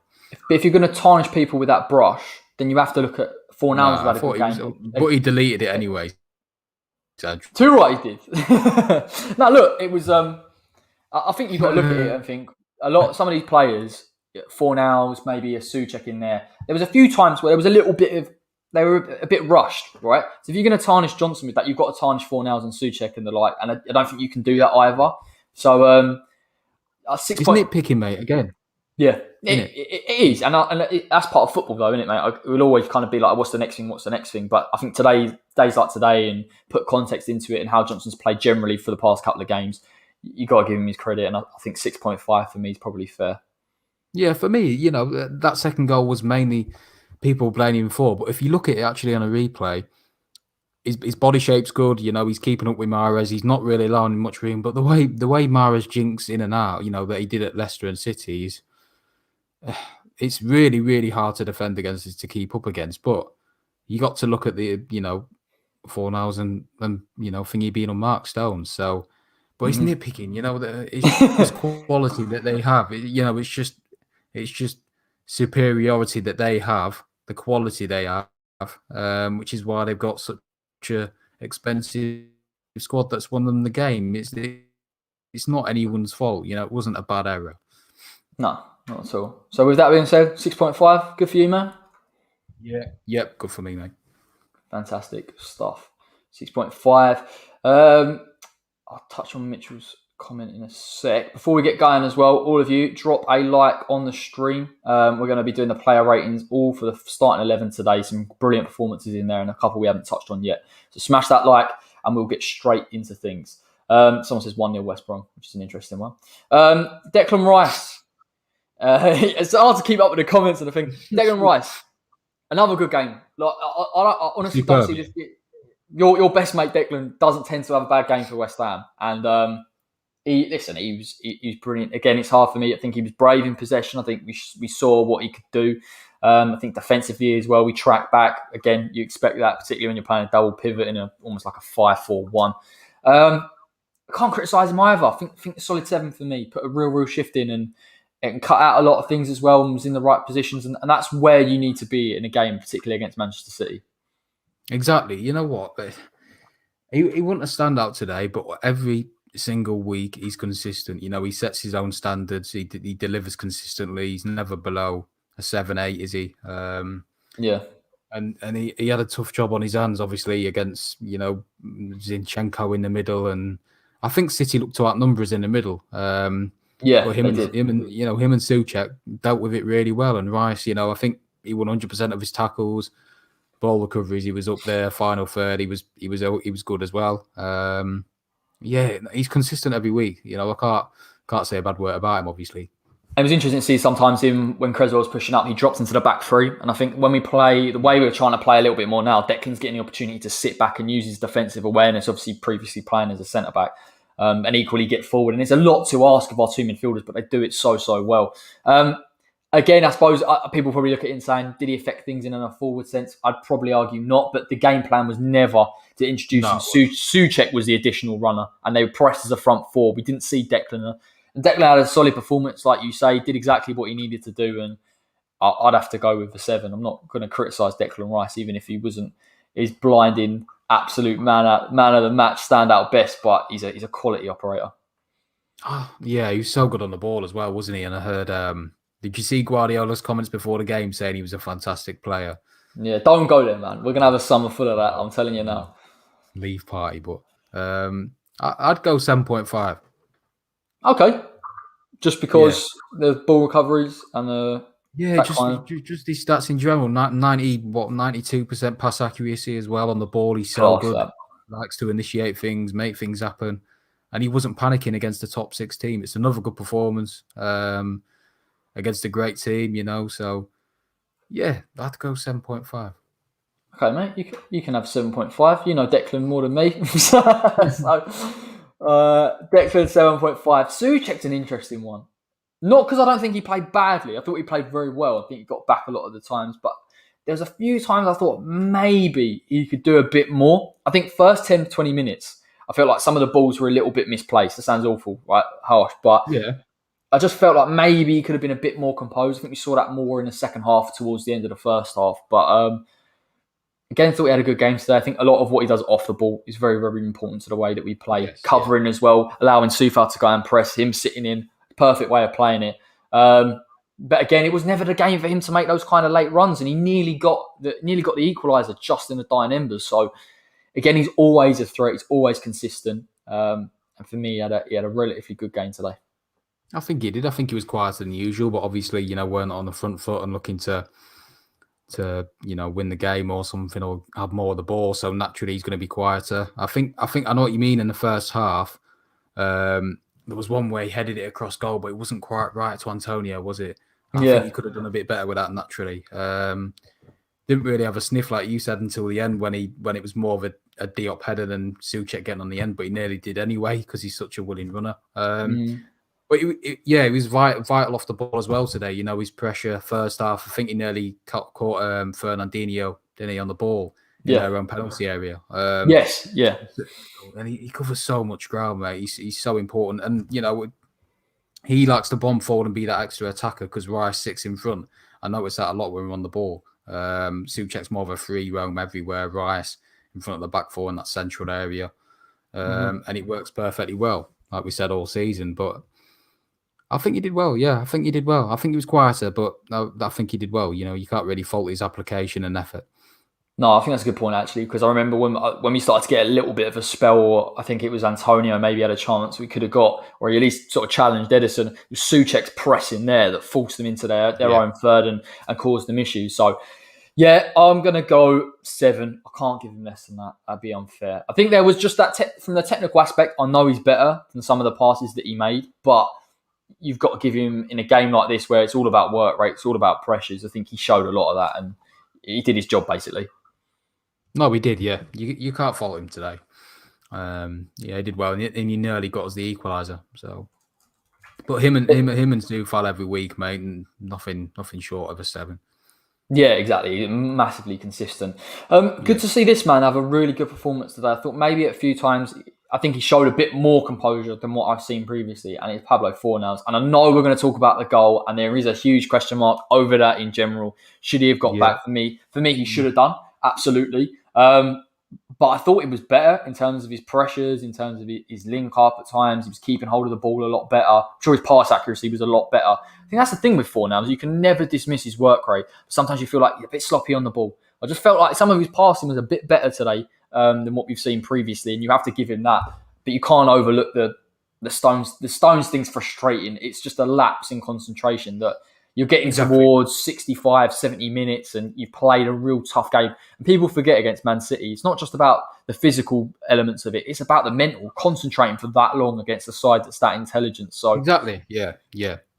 If you're going to tarnish people with that brush, then you have to look at Fornals. But he deleted it anyway. Too right, he did. Now, look, it was. I think you've got to look at it and think some of these players, Fornals, maybe a Souček in there. There was a few times where there was a little bit of they were a bit rushed, right? So if you're going to tarnish Johnson with that, you've got to tarnish Fornals and Souček and the like. And I don't think you can do that either. So 6 It's nitpicking, mate. Again. Yeah, it is, and that's part of football, though, isn't it, mate? It will always kind of be like, "What's the next thing? What's the next thing?" But I think days like today, and put context into it, and how Johnson's played generally for the past couple of games, you got to give him his credit. And I think 6.5 for me is probably fair. Yeah, for me, that second goal was mainly people blaming him for. But if you look at it actually on a replay, his body shape's good. He's keeping up with Mahrez. He's not really allowing him much room. But the way Mahrez jinks in and out, that he did at Leicester and City, it's really, really hard to defend against, to keep up against. But you got to look at the, Fornals and Thingy being unmarked stones. So, but it's nitpicking. It's quality that they have. It's just superiority that they have, the quality they have, which is why they've got such a expensive squad that's won them the game. It's not anyone's fault. It wasn't a bad error. No. Not at all. So with that being said, 6.5, good for you, man? Yeah. Yep, good for me, mate. Fantastic stuff. 6.5. I'll touch on Mitchell's comment in a sec. Before we get going as well, all of you, drop a like on the stream. We're going to be doing the player ratings all for the starting 11 today. Some brilliant performances in there and a couple we haven't touched on yet. So smash that like and we'll get straight into things. Someone says 1-0 West Brom, which is an interesting one. Declan Rice. It's hard to keep up with the comments and the thing. Declan Rice, another good game. Like I honestly don't see this. Your best mate Declan doesn't tend to have a bad game for West Ham, and he was brilliant. Again, it's hard for me. I think he was brave in possession. I think we saw what he could do. I think defensively as well, we track back. Again, you expect that, particularly when you're playing a double pivot in almost like a 5-4-1. I can't criticise him either. I think a solid 7 for me. Put a real shift in and cut out a lot of things as well and was in the right positions. And that's where you need to be in a game, particularly against Manchester City. Exactly. You know what? He wouldn't have stand out today, but every single week he's consistent. He sets his own standards. He delivers consistently. He's never below a 7-8, is he? Yeah. And he had a tough job on his hands, obviously, against, Zinchenko in the middle. And I think City looked to outnumber us in the middle. Yeah, but him and Souček dealt with it really well. And Rice, I think he won 100% of his tackles, ball recoveries. He was up there, final third. He was good as well. He's consistent every week. I can't say a bad word about him. Obviously, it was interesting to see sometimes him when Creswell's pushing up, he drops into the back three. And I think when we play the way we're trying to play a little bit more now, Declan's getting the opportunity to sit back and use his defensive awareness. Obviously, previously playing as a centre back. And equally get forward. And it's a lot to ask of our two midfielders, but they do it so well. Again, I suppose people probably look at it and saying, did he affect things in a forward sense? I'd probably argue not, but the game plan was never to introduce him. Souček was the additional runner, and they pressed as a front four. We didn't see Declan. And Declan had a solid performance, like you say, did exactly what he needed to do, and I'd have to go with the 7. I'm not going to criticise Declan Rice, even if he wasn't his blinding absolute man of the match, standout best, but he's a quality operator. Oh, yeah, he was so good on the ball as well, wasn't he? And I heard, did you see Guardiola's comments before the game saying he was a fantastic player? Yeah, don't go there, man. We're going to have a summer full of that, I'm telling you now. Leave party, but I'd go 7.5. Okay. Just because the ball recoveries and the... Yeah, just his stats in general. 92% pass accuracy as well on the ball. He's so good. Likes to initiate things, make things happen, and he wasn't panicking against the top 6 team. It's another good performance against a great team, So yeah, I'd go 7.5. Okay, mate, you can have 7.5. You know Declan more than me, so Declan 7.5. Souček's an interesting one. Not because I don't think he played badly. I thought he played very well. I think he got back a lot of the times. But there's a few times I thought maybe he could do a bit more. I think first 10 to 20 minutes, I felt like some of the balls were a little bit misplaced. That sounds awful, right? Harsh. But yeah, I just felt like maybe he could have been a bit more composed. I think we saw that more in the second half towards the end of the first half. But Again, thought he had a good game today. I think a lot of what he does off the ball is very, very important to the way that we play. Yes, Covering as well, allowing Sufal to go and press, him sitting in, perfect way of playing it. But again, it was never the game for him to make those kind of late runs, and he nearly got the equaliser just in the dying embers. So again, he's always a threat. He's always consistent. And for me, he had a relatively good game today. I think he did. I think he was quieter than usual, but obviously, weren't on the front foot and looking to win the game or something, or have more of the ball. So naturally, he's going to be quieter. I think I know what you mean. In the first half, there was one where he headed it across goal, but it wasn't quite right to Antonio, was it? I think he could have done a bit better with that. Naturally, didn't really have a sniff like you said until the end when it was more of a Diop header than Souček getting on the end, but he nearly did anyway because he's such a willing runner. But he was vital off the ball as well today. His pressure first half. I think he nearly caught Fernandinho, didn't he, on the ball in their own penalty area. Yes, yeah. And he covers so much ground, mate. He's so important. And, he likes to bomb forward and be that extra attacker because Rice sits in front. I noticed that a lot when we're on the ball. Souček's more of a free roam everywhere. Rice in front of the back four in that central area. And it works perfectly well, like we said all season. But I think he did well. Yeah, I think he did well. I think he was quieter, but I think he did well. You can't really fault his application and effort. No, I think that's a good point, actually, because I remember when we started to get a little bit of a spell, or I think it was Antonio maybe had a chance we could have got, or he at least sort of challenged Edison. It was Souček's pressing there that forced them into their own third and caused them issues. So, yeah, I'm going to go 7. I can't give him less than that. That'd be unfair. I think there was just that from the technical aspect, I know he's better than some of the passes that he made, but you've got to give him, in a game like this where it's all about work rate, it's all about pressures. I think he showed a lot of that and he did his job, basically. No, we did, yeah. You can't fault him today. He did well, and he nearly got us the equaliser. So, but him and Sufal every week, mate, and nothing short of a 7. Yeah, exactly. Massively consistent. Good to see this man have a really good performance today. I thought maybe a few times, I think he showed a bit more composure than what I've seen previously, and it's Pablo Fornals. And I know we're going to talk about the goal, and there is a huge question mark over that in general. Should he have got back? For me, he should have done, absolutely. But I thought it was better in terms of his pressures, in terms of his link up at times. He was keeping hold of the ball a lot better. I'm sure his pass accuracy was a lot better. I think that's the thing with Fornals. You can never dismiss his work rate. Sometimes you feel like you're a bit sloppy on the ball. I just felt like some of his passing was a bit better today than what we've seen previously, and you have to give him that. But you can't overlook the Stones. The Stones thing's frustrating. It's just a lapse in concentration that you're getting towards 65, 70 minutes and you've played a real tough game. And people forget against Man City, it's not just about the physical elements of it. It's about the mental, concentrating for that long against a side that's that intelligent. So exactly, yeah.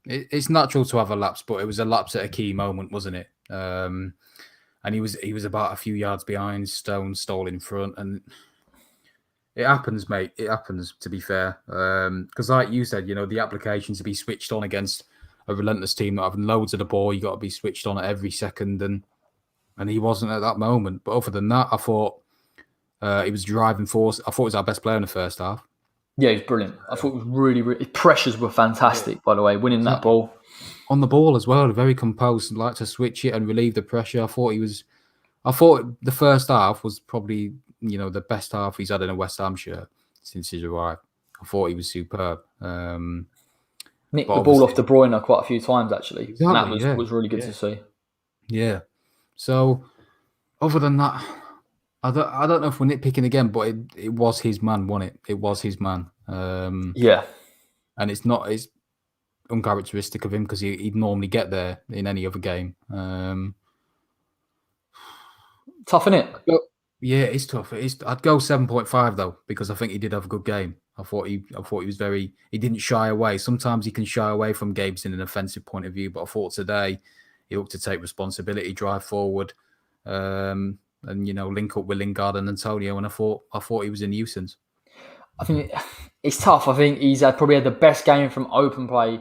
It's natural to have a lapse, but it was a lapse at a key moment, wasn't it? And he was about a few yards behind, Stone stole in front, and it happens, mate. It happens, to be fair. Because like you said, the application to be switched on against a relentless team that having loads of the ball, you got to be switched on at every second, and he wasn't at that moment. But other than that, I thought he was driving force. I thought he was our best player in the first half. Yeah, he was brilliant. I thought it was really, his pressures were fantastic, by the way, winning that ball. On the ball as well, very composed, like to switch it and relieve the pressure. I thought the first half was probably, the best half he's had in a West Ham shirt since he's arrived. I thought he was superb. Nicked the ball off De Bruyne quite a few times, actually. Exactly, that was really good to see. Yeah. So, other than that, I don't know if we're nitpicking again, but it was his man, wasn't it? It was his man. Yeah. And it's uncharacteristic of him because he'd normally get there in any other game. Tough, isn't it? Yeah, it's tough. I'd go 7.5 though, because I think he did have a good game. I thought he was he didn't shy away. Sometimes he can shy away from games in an offensive point of view, but I thought today he looked to take responsibility, drive forward, and link up with Lingard and Antonio. And I thought he was a nuisance. I think it's tough. I think he's probably had the best game from open play,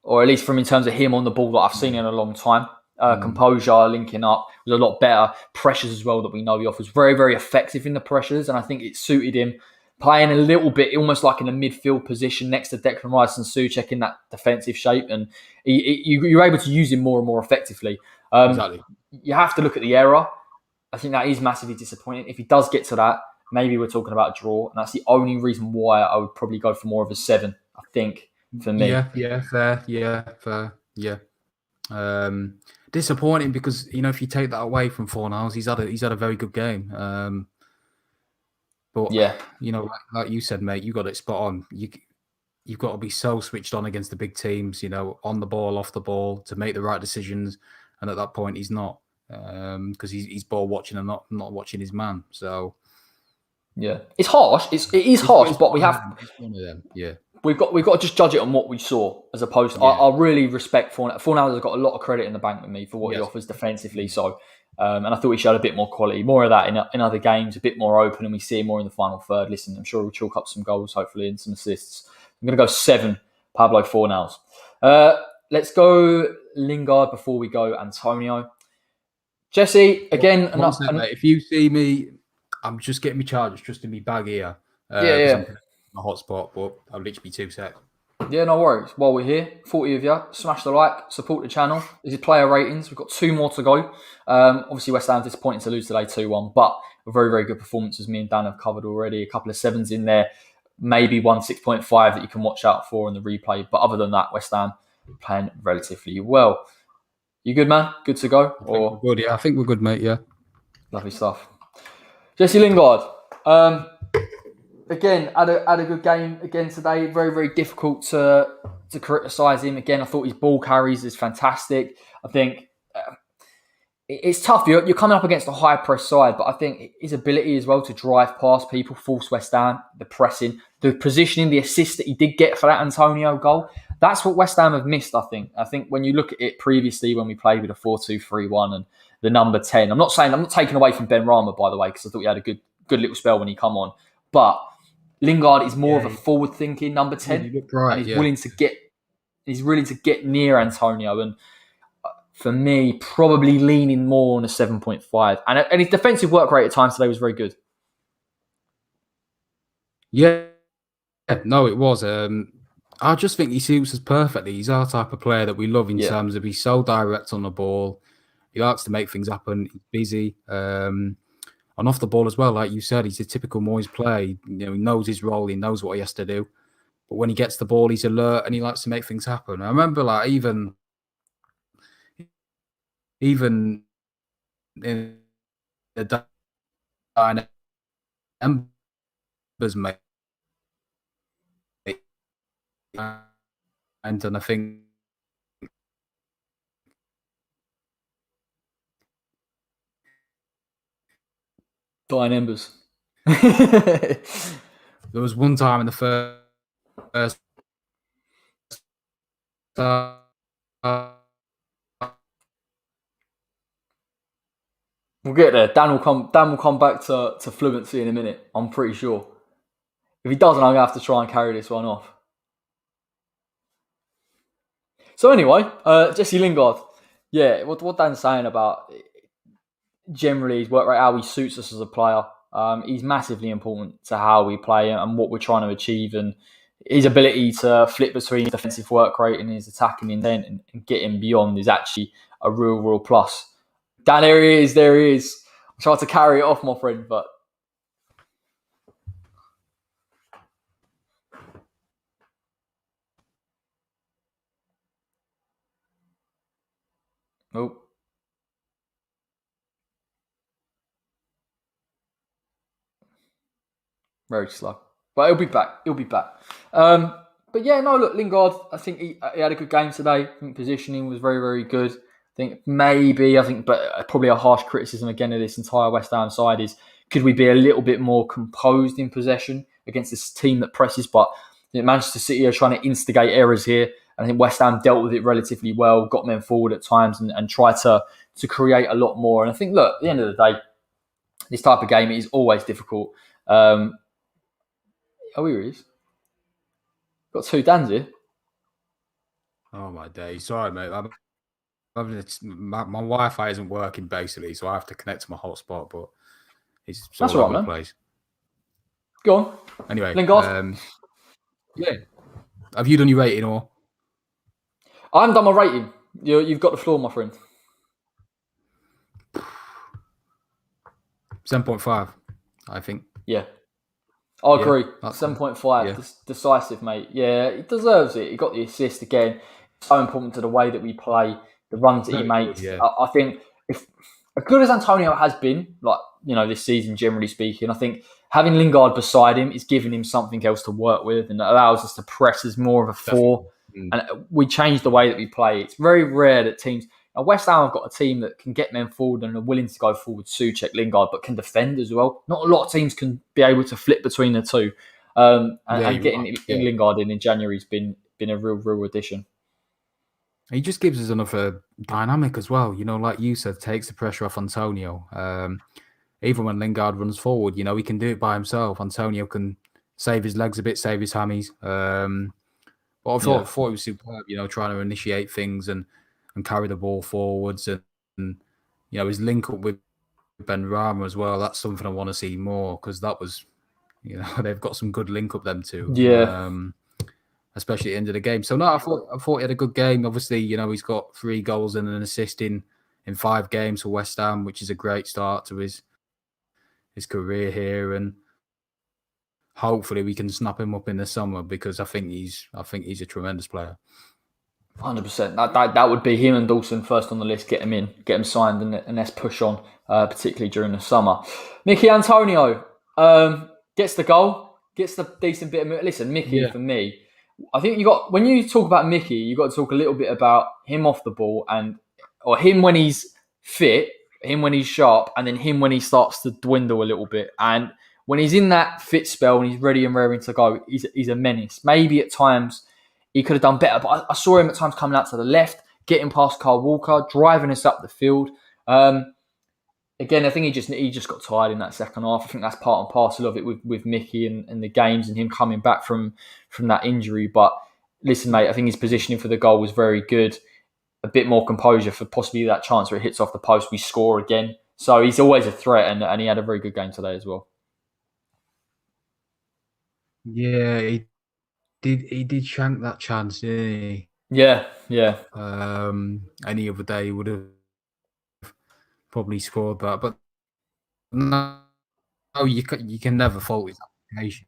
or at least from in terms of him on the ball that I've seen in a long time. Composure, linking up was a lot better. Pressures as well that we know he offers. Very, very effective in the pressures, and I think it suited him. Playing a little bit, almost like in a midfield position next to Declan Rice and Souček in that defensive shape, and you're able to use him more and more effectively. Exactly. You have to look at the error. I think that is massively disappointing. If he does get to that, maybe we're talking about a draw, and that's the only reason why I would probably go for more of a 7. I think for me. Fair. Disappointing because if you take that away from Fornals, he's had a very good game. But Yeah, like you said, mate, you got it spot on. You've got to be so switched on against the big teams, on the ball, off the ball, to make the right decisions. And at that point, he's not, because he's ball watching and not watching his man. So yeah, it's harsh. It is harsh, but we have. It's one of them. Yeah. We've got to just judge it on what we saw, as opposed to. Yeah. I really respect Fornals. Fornals has got a lot of credit in the bank with me for what he Yes. offers defensively. So, and I thought he showed a bit more quality, more of that in other games, a bit more open, and we see him more in the final third. Listen, I'm sure we'll chalk up some goals, hopefully, and some assists. I'm going to go 7, Pablo Fornals. Let's go Lingard before we go Antonio. Jesse, again. Mate, if you see me, I'm just getting my chargers just in my bag here. Yeah. A hotspot, but I'll literally be 2 seconds. Yeah, no worries. While we're here, 40 of you, smash the like, support the channel. This is player ratings. We've got 2 more to go. Obviously, West Ham disappointing to lose today 2-1, but a very, very good performance, as me and Dan have covered already. A couple of 7s in there, maybe one 6.5 that you can watch out for in the replay. But other than that, West Ham playing relatively well. You good, man? Good to go? We're good, yeah. I think we're good, mate, yeah. Lovely stuff. Jesse Lingard. Again, had a good game again today. Very, very difficult to criticise him. Again, I thought his ball carries is fantastic. I think it's tough. You're coming up against a high press side, but I think his ability as well to drive past people, force West Ham, the pressing, the positioning, the assist that he did get for that Antonio goal. That's what West Ham have missed, I think. I think when you look at it previously when we played with a 4-2-3-1 and the number 10, I'm not taking away from Ben Rama, by the way, because I thought he had a good little spell when he come on. But Lingard is more of a forward-thinking number 10, and he's willing to get near Antonio. And for me, probably leaning more on a 7.5. And his defensive work rate at times today was very good. Yeah, no, it was. I just think he suits us perfectly. He's our type of player that we love in terms of he's so direct on the ball. He likes to make things happen. He's busy. And off the ball as well, like you said, he's a typical Moyes player. He knows his role. He knows what he has to do. But when he gets the ball, he's alert and he likes to make things happen. I remember, like, even in the Embers, mate, and I think Dying Embers. There was one time in the first We'll get there. Dan will come back to fluency in a minute, I'm pretty sure. If he doesn't, I'm going to have to try and carry this one off. So anyway, Jesse Lingard. Yeah, what Dan's saying about generally his work rate, how he suits us as a player. He's massively important to how we play and what we're trying to achieve, and his ability to flip between his defensive work rate and his attacking intent and getting beyond is actually a real plus. Dan, there he is. I tried to carry it off, my friend, but nope. Very slow. But he'll be back. But yeah, no, look, Lingard, I think he had a good game today. I think positioning was very, very good. But probably a harsh criticism again of this entire West Ham side is, could we be a little bit more composed in possession against this team that presses? But Manchester City are trying to instigate errors here. And I think West Ham dealt with it relatively well, got men forward at times and tried to create a lot more. And I think, look, at the end of the day, this type of game is always difficult. Oh, here he is. Got 2 Dans here. Oh my day! Sorry, mate. My Wi-Fi isn't working basically, so I have to connect to my hotspot. But it's That's all all over right, the man. place. Go on. Anyway, Lingard. Yeah. Have you done your rating or? I haven't done my rating. You've got the floor, my friend. 7.5, I think. Yeah, I Yeah, agree. that's 7.5, yeah, decisive, mate. Yeah, he deserves it. He got the assist again. So important to the way that we play, the runs that he very good. makes. Yeah, I think if as good as Antonio has been, like this season, generally speaking, I think having Lingard beside him is giving him something else to work with, and it allows us to press as more of a four. definitely. Mm. And we change the way that we play. It's very rare that teams. West Ham have got a team that can get men forward and are willing to go forward, Souček, Lingard, but can defend as well. Not a lot of teams can be able to flip between the two. Yeah, And you're getting right. Yeah, Lingard in January has been a real addition. he just gives us another dynamic as well. Like you said, takes the pressure off Antonio. Even when Lingard runs forward, he can do it by himself. Antonio can save his legs a bit, save his hammies. But I Yeah, thought he was superb, trying to initiate things and carry the ball forwards and his link up with Ben Rama as well. That's something I want to see more because that was, they've got some good link up them two, yeah, especially at the end of the game. So no, I thought he had a good game. Obviously, he's got 3 goals and an assist in 5 games for West Ham, which is a great start to his career here, and hopefully we can snap him up in the summer because I think he's a tremendous player. 100%. That would be him and Dawson first on the list. Get him signed, and let's push on, particularly during the summer. Mickey Antonio gets the goal, gets the decent bit of. Listen, Mickey Yeah, for me, I think when you talk about Mickey, you got to talk a little bit about him off the ball or him when he's fit, him when he's sharp, and then him when he starts to dwindle a little bit. And when he's in that fit spell and he's ready and raring to go, he's a menace. Maybe at times he could have done better, but I saw him at times coming out to the left, getting past Carl Walker, driving us up the field. Again, I think he just got tired in that second half. I think that's part and parcel of it with Mickey and the games and him coming back from that injury. But listen, mate, I think his positioning for the goal was very good. A bit more composure for possibly that chance where it hits off the post, we score again. So he's always a threat, and he had a very good game today as well. yeah, he did shank that chance, didn't he? Yeah, yeah, Any other day he would have probably scored that, but no, you can never fault his application.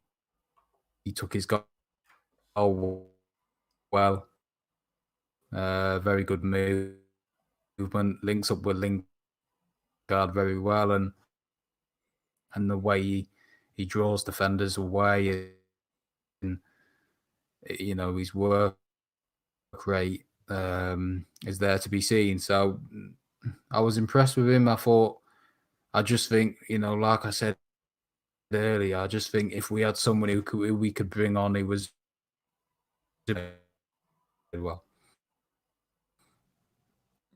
He took his goal well. Very good movement, links up with Lingard very well, and the way he draws defenders away, and his work rate is there to be seen. So I was impressed with him. I just think, like I said earlier, I just think if we had someone who we could bring on, he was well.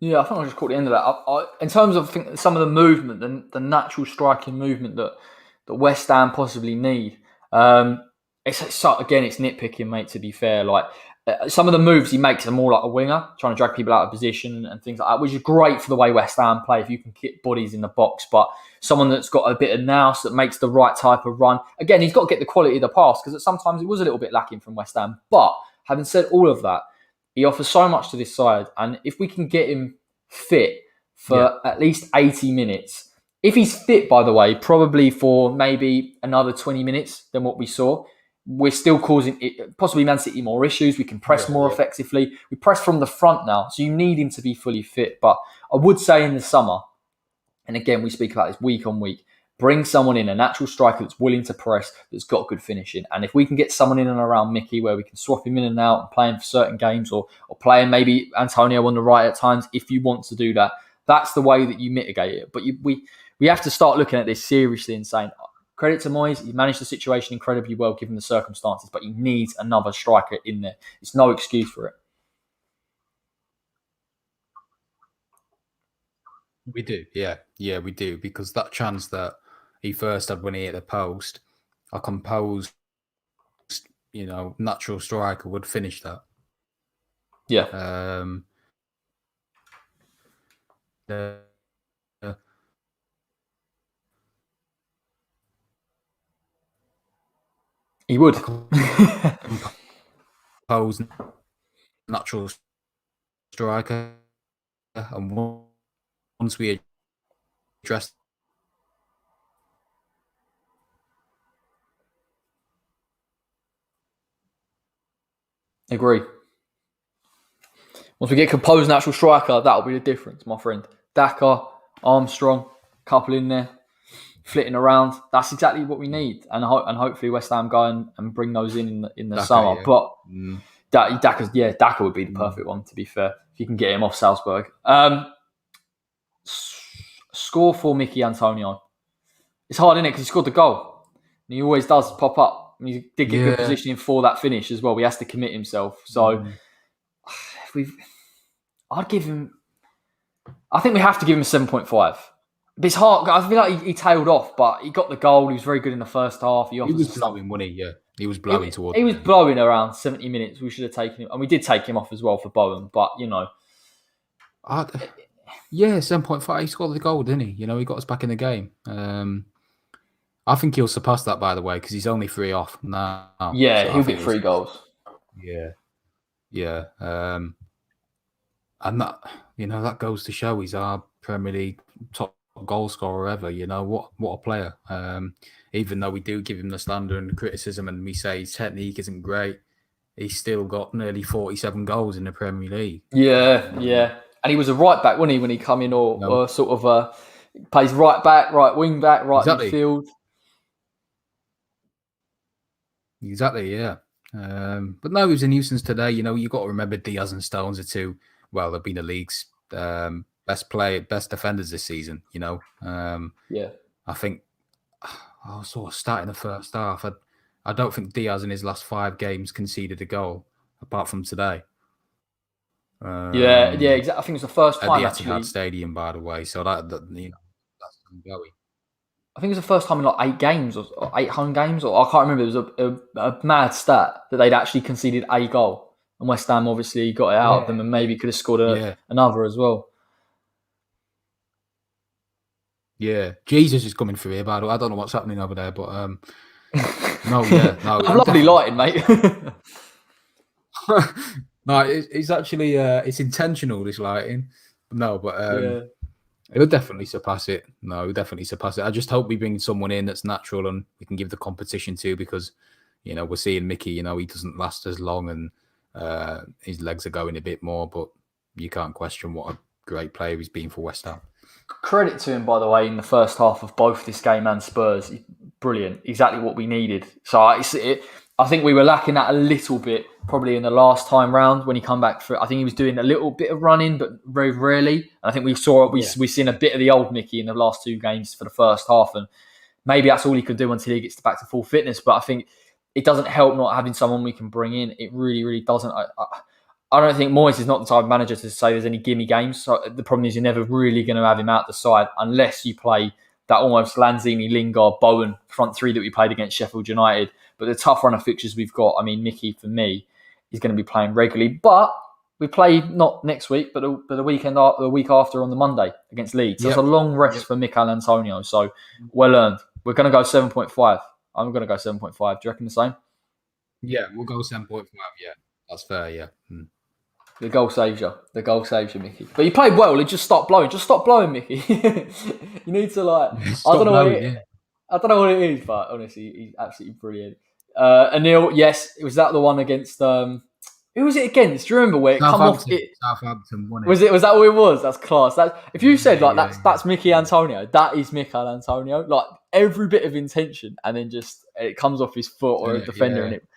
yeah. I think I just caught the end of that. In terms of some of the movement, the natural striking movement that West Ham possibly need. Again, it's nitpicking, mate. To be fair, like some of the moves he makes are more like a winger, trying to drag people out of position and things like that, which is great for the way West Ham play if you can kick bodies in the box. But someone that's got a bit of nous that makes the right type of run. Again, he's got to get the quality of the pass because sometimes it was a little bit lacking from West Ham. But having said all of that, he offers so much to this side, and if we can get him fit Yeah, for at least 80 minutes, if he's fit, by the way, probably for maybe another 20 minutes than what we saw, we're still causing possibly Man City more issues. We can press more yeah. effectively. We press from the front now, so you need him to be fully fit. But I would say in the summer, and again, we speak about this week on week, bring someone in, a natural striker that's willing to press, that's got good finishing. And if we can get someone in and around Mickey where we can swap him in and out and play him for certain games or playing maybe Antonio on the right at times, if you want to do that, that's the way that you mitigate it. But we have to start looking at this seriously and saying, credit to Moyes, he managed the situation incredibly well given the circumstances, but he needs another striker in there. It's no excuse for it. We do, yeah, we do, because that chance that he first had when he hit the post, a composed, natural striker would finish that. Yeah. Uh, He would. composed, natural striker, and once we address Agree. Once we get composed natural striker, that'll be the difference, my friend. Daka, Armstrong, couple in there, flitting around. That's exactly what we need, and hopefully West Ham go and bring those in the Daka, summer. yeah. But Daka would be the perfect one, to be fair, if you can get him off Salzburg. Score for Mickey Antonio. It's hard, isn't it? Because he scored the goal, and he always does pop up. And he did get good positioning for that finish as well. He has to commit himself. So I'd give him. I think we have to give him a 7.5. But it's hard. I feel like he tailed off, but he got the goal. He was very good in the first half. He was blowing money, yeah. He was blowing towards. He was blowing around 70 minutes. We should have taken him, and we did take him off as well for Bowen. But yeah, 7.5. He scored the goal, didn't he? He got us back in the game. I think he'll surpass that, by the way, because he's only 3 off now. Yeah, so he'll get 3 goals. Yeah. And that goes to show he's our Premier League top goal scorer ever. What a player. Even though we do give him the slander and the criticism, and we say his technique isn't great, he's still got nearly 47 goals in the Premier League. Yeah. And he was a right back, wasn't he, when he come in, or sort of plays right back, right wing back, right midfield. Exactly, yeah. But no, he was a nuisance today. You got to remember Diaz and Stones are two. Well, they've been the league's best defenders this season. Yeah. I think I was sort of starting the first half. I don't think Diaz in his last 5 games conceded a goal apart from today. Yeah, exactly. I think it's the first time at the Etihad Stadium, by the way. So that's going. I think it was the first time in like 8 games or 8 home games, or I can't remember. It was a mad stat that they'd actually conceded a goal, and West Ham obviously got it out of them, and maybe could have scored another as well. Yeah, Jesus is coming through here, by the way. I don't know what's happening over there, but no. Lovely lighting, mate. No, it's actually it's intentional, this lighting. No, but it'll definitely surpass it. No, it'll definitely surpass it. I just hope we bring someone in that's natural and we can give the competition to, because we're seeing Mickey. He doesn't last as long, and his legs are going a bit more. But you can't question what a great player he's been for West Ham. Credit to him, by the way, in the first half of both this game and Spurs. Brilliant, exactly what we needed. So I think we were lacking that a little bit, probably in the last time round when he come back for. I think he was doing a little bit of running, but very rarely. And I think we've seen a bit of the old Mickey in the last 2 games for the first half, and maybe that's all he could do until he gets back to full fitness. But I think it doesn't help not having someone we can bring in. It really, really doesn't. I don't think Moyes is not the type of manager to say there's any gimme games. So the problem is you're never really going to have him out the side unless you play that almost Lanzini, Lingard, Bowen front 3 that we played against Sheffield United. But the tough run of fixtures we've got, I mean, Mickey, for me, is going to be playing regularly. But we play not next week, but the week after on the Monday against Leeds. So it's a long rest for Mikel Antonio. So well earned. We're going to go 7.5. I'm going to go 7.5. Do you reckon the same? Yeah, we'll go 7.5. Yeah, that's fair. Yeah. The goal saves you. The goal saves you, Mickey. But you played well. It just stopped blowing. Just stop blowing, Mickey. You need to I don't know what it is, but honestly, he's absolutely brilliant. Anil, yes, was that the one against? Who was it against? Do you remember where it come off? Southampton won it. Was that what it was? That's class. If you said that's Mickey Antonio, that is Mikel Antonio. Like every bit of intention, and then just it comes off his foot or a defender, and it.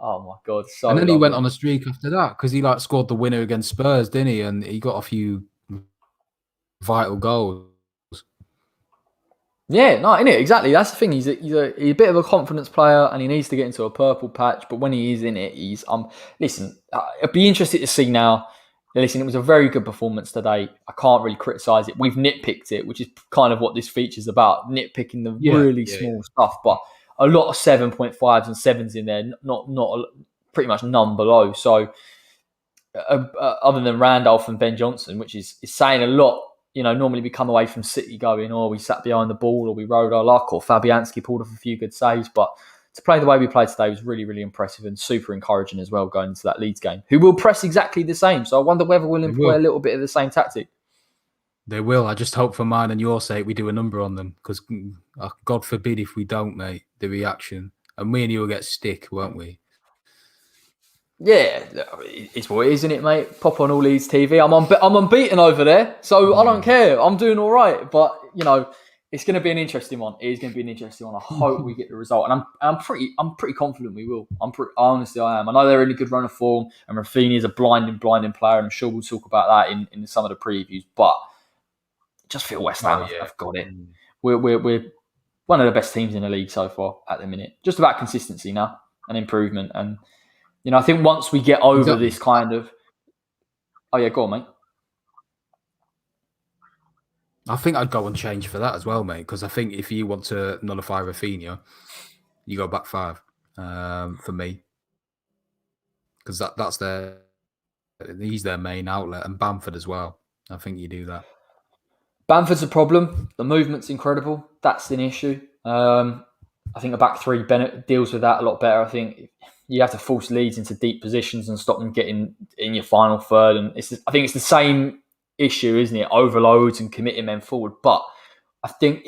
Oh my God! And then he went on a streak after that because he scored the winner against Spurs, didn't he? And he got a few vital goals. Yeah, no, innit? Exactly. That's the thing. He's a bit of a confidence player, and he needs to get into a purple patch. But when he is in it, he's listen. I'd be interested to see now. Listen, it was a very good performance today. I can't really criticise it. We've nitpicked it, which is kind of what this feature's about. Nitpicking the really small stuff, but. A lot of 7.5s and 7s in there, not pretty much none below. So, other than Randolph and Ben Johnson, which is saying a lot. Normally we come away from City going, we sat behind the ball, or we rode our luck, or Fabianski pulled off a few good saves. But to play the way we played today was really, really impressive and super encouraging as well going into that Leeds game, who will press exactly the same. So I wonder whether we'll employ a little bit of the same tactic. They will. I just hope for mine and your sake we do a number on them, because God forbid if we don't, mate, the reaction. And me and you will get stick, won't we? Yeah, it's what it is, isn't it, mate? Pop on all Leeds TV. I'm unbeaten over there, so I don't care. I'm doing all right, but it's going to be an interesting one. It is going to be an interesting one. I hope we get the result, and I'm pretty confident we will. Honestly, I am. I know they're in a good run of form, and Rafinha is a blinding player, and I'm sure we'll talk about that in some of the previews. But I just feel West Ham have got it. We're one of the best teams in the league so far at the minute. Just about consistency now and improvement, and I think once we get over this kind of... Oh, yeah, go on, mate. I think I'd go and change for that as well, mate, because I think if you want to nullify Rafinha, you go back 5 for me. Because he's their main outlet, and Bamford as well. I think you do that. Bamford's a problem. The movement's incredible. That's an issue. I think a back 3 Bennett deals with that a lot better. I think you have to force Leeds into deep positions and stop them getting in your final third. And I think it's the same issue, isn't it? Overloads and committing men forward. But I think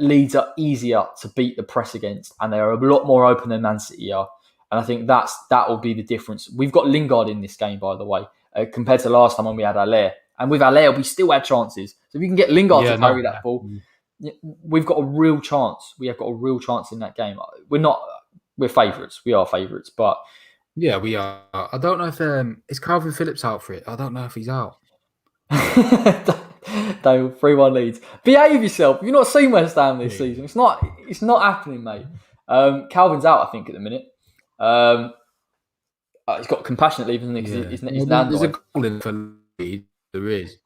Leeds are easier to beat the press against, and they are a lot more open than Man City are. And I think that will be the difference. We've got Lingard in this game, by the way, compared to last time when we had Allaire. And with Allaire, we still had chances. So if you can get Lingard to carry that ball, we've got a real chance. We have got a real chance in that game. We're favourites. We are favourites, but yeah, we are. I don't know if is Calvin Phillips out for it. I don't know if he's out. Dale, 3-1 Leeds. Behave yourself. You've not seen West Ham this season. It's not happening, mate. Calvin's out, I think, at the minute. He's got compassionate leave, isn't he? Because there's a goal in for Leeds. There is.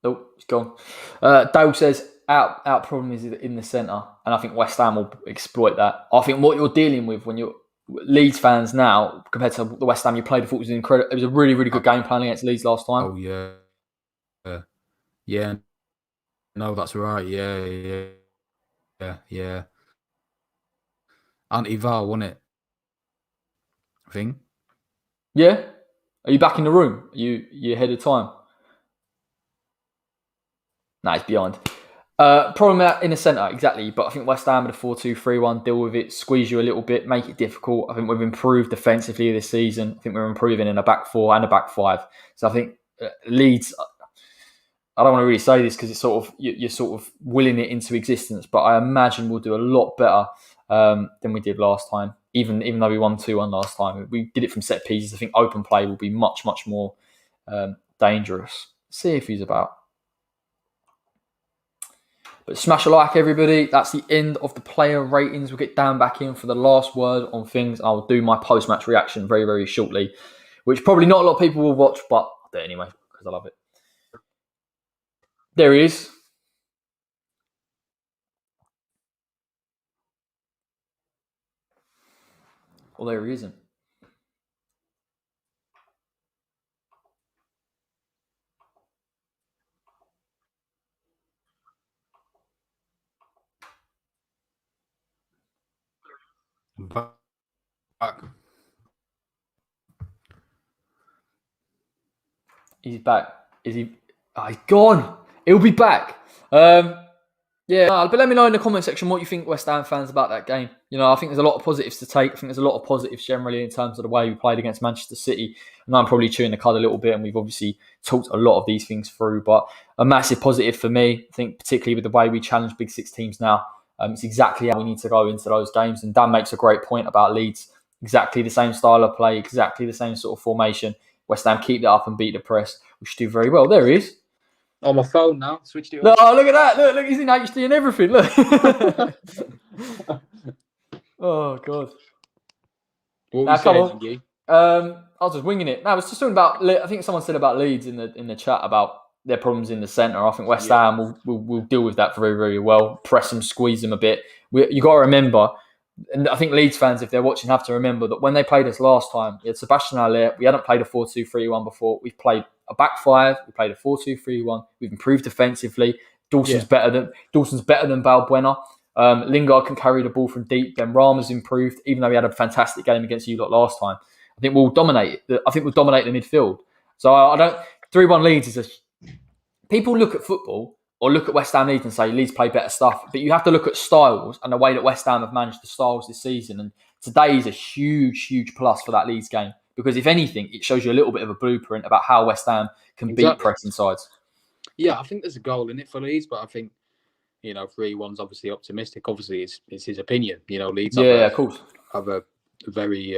Oh, it's gone. Dale says our problem is in the centre, and I think West Ham will exploit that. I think what you're dealing with when you're Leeds fans now compared to the West Ham you played, I thought was incredible. It was a really, really good game plan against Leeds last time. Oh yeah. No, that's right. Yeah. Anti-VAR, wasn't it? I think. Yeah. Are you back in the room? You ahead of time? Nah, it's behind. Problem in the centre, exactly. But I think West Ham with a 4-2-3-1 deal with it, squeeze you a little bit, make it difficult. I think we've improved defensively this season. I think we're improving in a back 4 and a back 5. So I think Leeds... I don't want to really say this because it's you're sort of willing it into existence, but I imagine we'll do a lot better than we did last time. Even though we won 2-1 last time, we did it from set pieces. I think open play will be much, much more dangerous. See if he's about. But smash a like, everybody. That's the end of the player ratings. We'll get Dan back in for the last word on things. I'll do my post-match reaction very, very shortly, which probably not a lot of people will watch, but I'll do it anyway because I love it. There he is. Well, there he isn't. Back. He's back. Is he? Oh, he's gone. He'll be back. But let me know in the comment section what you think, West Ham fans, about that game. I think there's a lot of positives to take. I think there's a lot of positives generally in terms of the way we played against Manchester City. And I'm probably chewing the cud a little bit, and we've obviously talked a lot of these things through. But a massive positive for me, I think, particularly with the way we challenge Big Six teams now. It's exactly how we need to go into those games. And Dan makes a great point about Leeds. Exactly the same style of play, exactly the same sort of formation. West Ham keep that up and beat the press. We should do very well. There he is. On my phone now. Switched it on. No, look at that. Look, he's in HD and everything. Look. Oh, God. What were you saying, Gee? I was just winging it. No, I was just talking about... I think someone said about Leeds in the chat about their problems in the centre. I think West Ham will deal with that very, very well. Press them, squeeze them a bit. You got to remember... And I think Leeds fans, if they're watching, have to remember that when they played us last time, we had Sebastian Allaire. We hadn't played a 4-2-3-1 before. We've played a back 5. We played a 4-2-3-1. We've improved defensively. Dawson's better than Balbuena. Lingard can carry the ball from deep. Ben Rama's improved, even though he had a fantastic game against you lot last time. I think we'll dominate it. I think we'll dominate the midfield. So I don't... 3-1 Leeds is a... People look at football or look at West Ham Leeds and say Leeds play better stuff. But you have to look at styles and the way that West Ham have managed the styles this season. And today is a huge plus for that Leeds game. Because if anything, it shows you a little bit of a blueprint about how West Ham can beat pressing sides. Yeah, I think there's a goal in it for Leeds, but I think, 3-1's obviously optimistic. Obviously, it's his opinion. Leeds of course, have a very,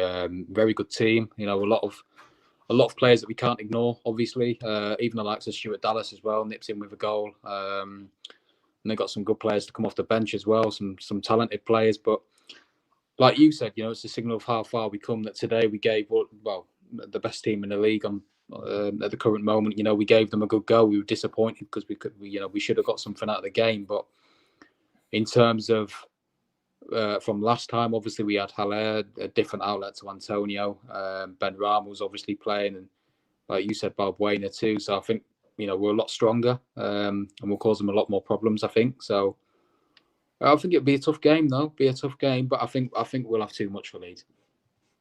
very good team. A lot of players that we can't ignore, obviously. Even the likes of Stuart Dallas as well, nips in with a goal. And they've got some good players to come off the bench as well, some talented players. But like you said, it's a signal of how far we come that today we gave, the best team in the league at the current moment. We gave them a good go. We were disappointed because we should have got something out of the game. But in terms of from last time, obviously we had Haller, a different outlet to Antonio. Ben Rama was obviously playing, and like you said, Bob Wayner too. So I think we're a lot stronger, and we'll cause them a lot more problems. I think so. I think it'll be a tough game, though. But I think we'll have too much for Leeds.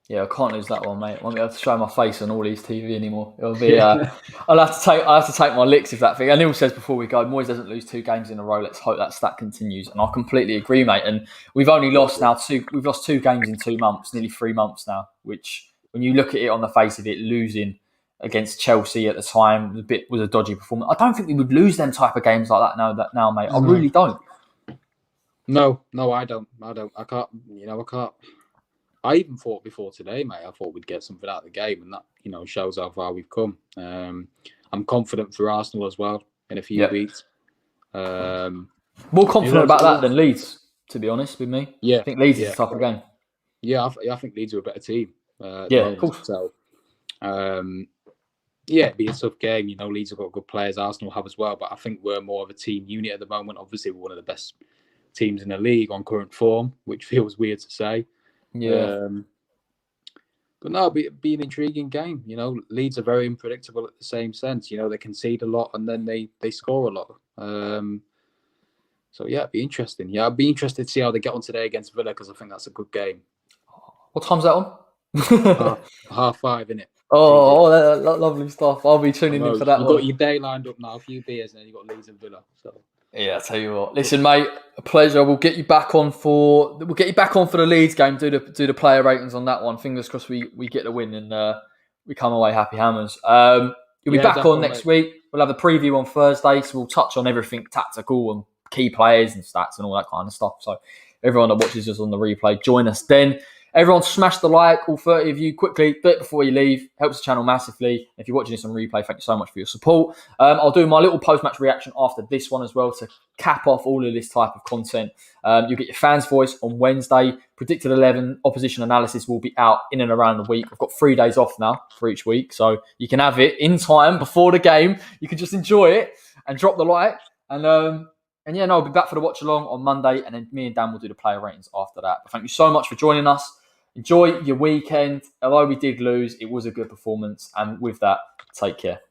Yeah, I can't lose that one, mate. I won't be able to show my face on all these TV anymore. It'll be. I'll have to take my licks if that thing. And Neil says before we go, Moyes doesn't lose 2 games in a row. Let's hope that stat continues. And I completely agree, mate. And we've only lost now we've lost 2 games in 2 months, nearly 3 months now. Which, when you look at it on the face of it, losing against Chelsea at the time was a dodgy performance. I don't think we would lose them type of games like that now, mate. I really don't. No, I don't. I can't. I can't. I even thought before today, mate. I thought we'd get something out of the game, and that shows how far we've come. I'm confident for Arsenal as well in a few weeks. More confident about that than Leeds, to be honest with me. Yeah, I think Leeds is a tougher game. Yeah, I think Leeds are a better team. Of course. So, it'd be a tough game. Leeds have got good players. Arsenal have as well, but I think we're more of a team unit at the moment. Obviously, we're one of the best teams in the league on current form, which feels weird to say. Yeah. But no, it'd be an intriguing game. Leeds are very unpredictable at the same sense. They concede a lot and then they score a lot. So yeah, it'd be interesting. Yeah, I'd be interested to see how they get on today against Villa, because I think that's a good game. What time's that on? 5:30, innit? Oh, lovely stuff. I'll be tuning in for that. You've got your day lined up now, a few beers, and then you've got Leeds and Villa. So. Yeah, I tell you what. Listen, mate, a pleasure. We'll get you back on for the Leeds game. Do the player ratings on that one. Fingers crossed we get the win and we come away happy hammers. You'll be back on next week. We'll have the preview on Thursday, so we'll touch on everything tactical and key players and stats and all that kind of stuff. So everyone that watches us on the replay, join us then. Everyone smash the like, all 30 of you, quickly, do it before you leave. Helps the channel massively. If you're watching this on replay, thank you so much for your support. I'll do my little post-match reaction after this one as well to cap off all of this type of content. You'll get your fans' voice on Wednesday. Predicted 11 opposition analysis will be out in and around the week. I've got 3 days off now for each week, so you can have it in time before the game. You can just enjoy it and drop the like. I'll be back for the watch along on Monday, and then me and Dan will do the player ratings after that. But thank you so much for joining us. Enjoy your weekend. Although we did lose, it was a good performance. And with that, take care.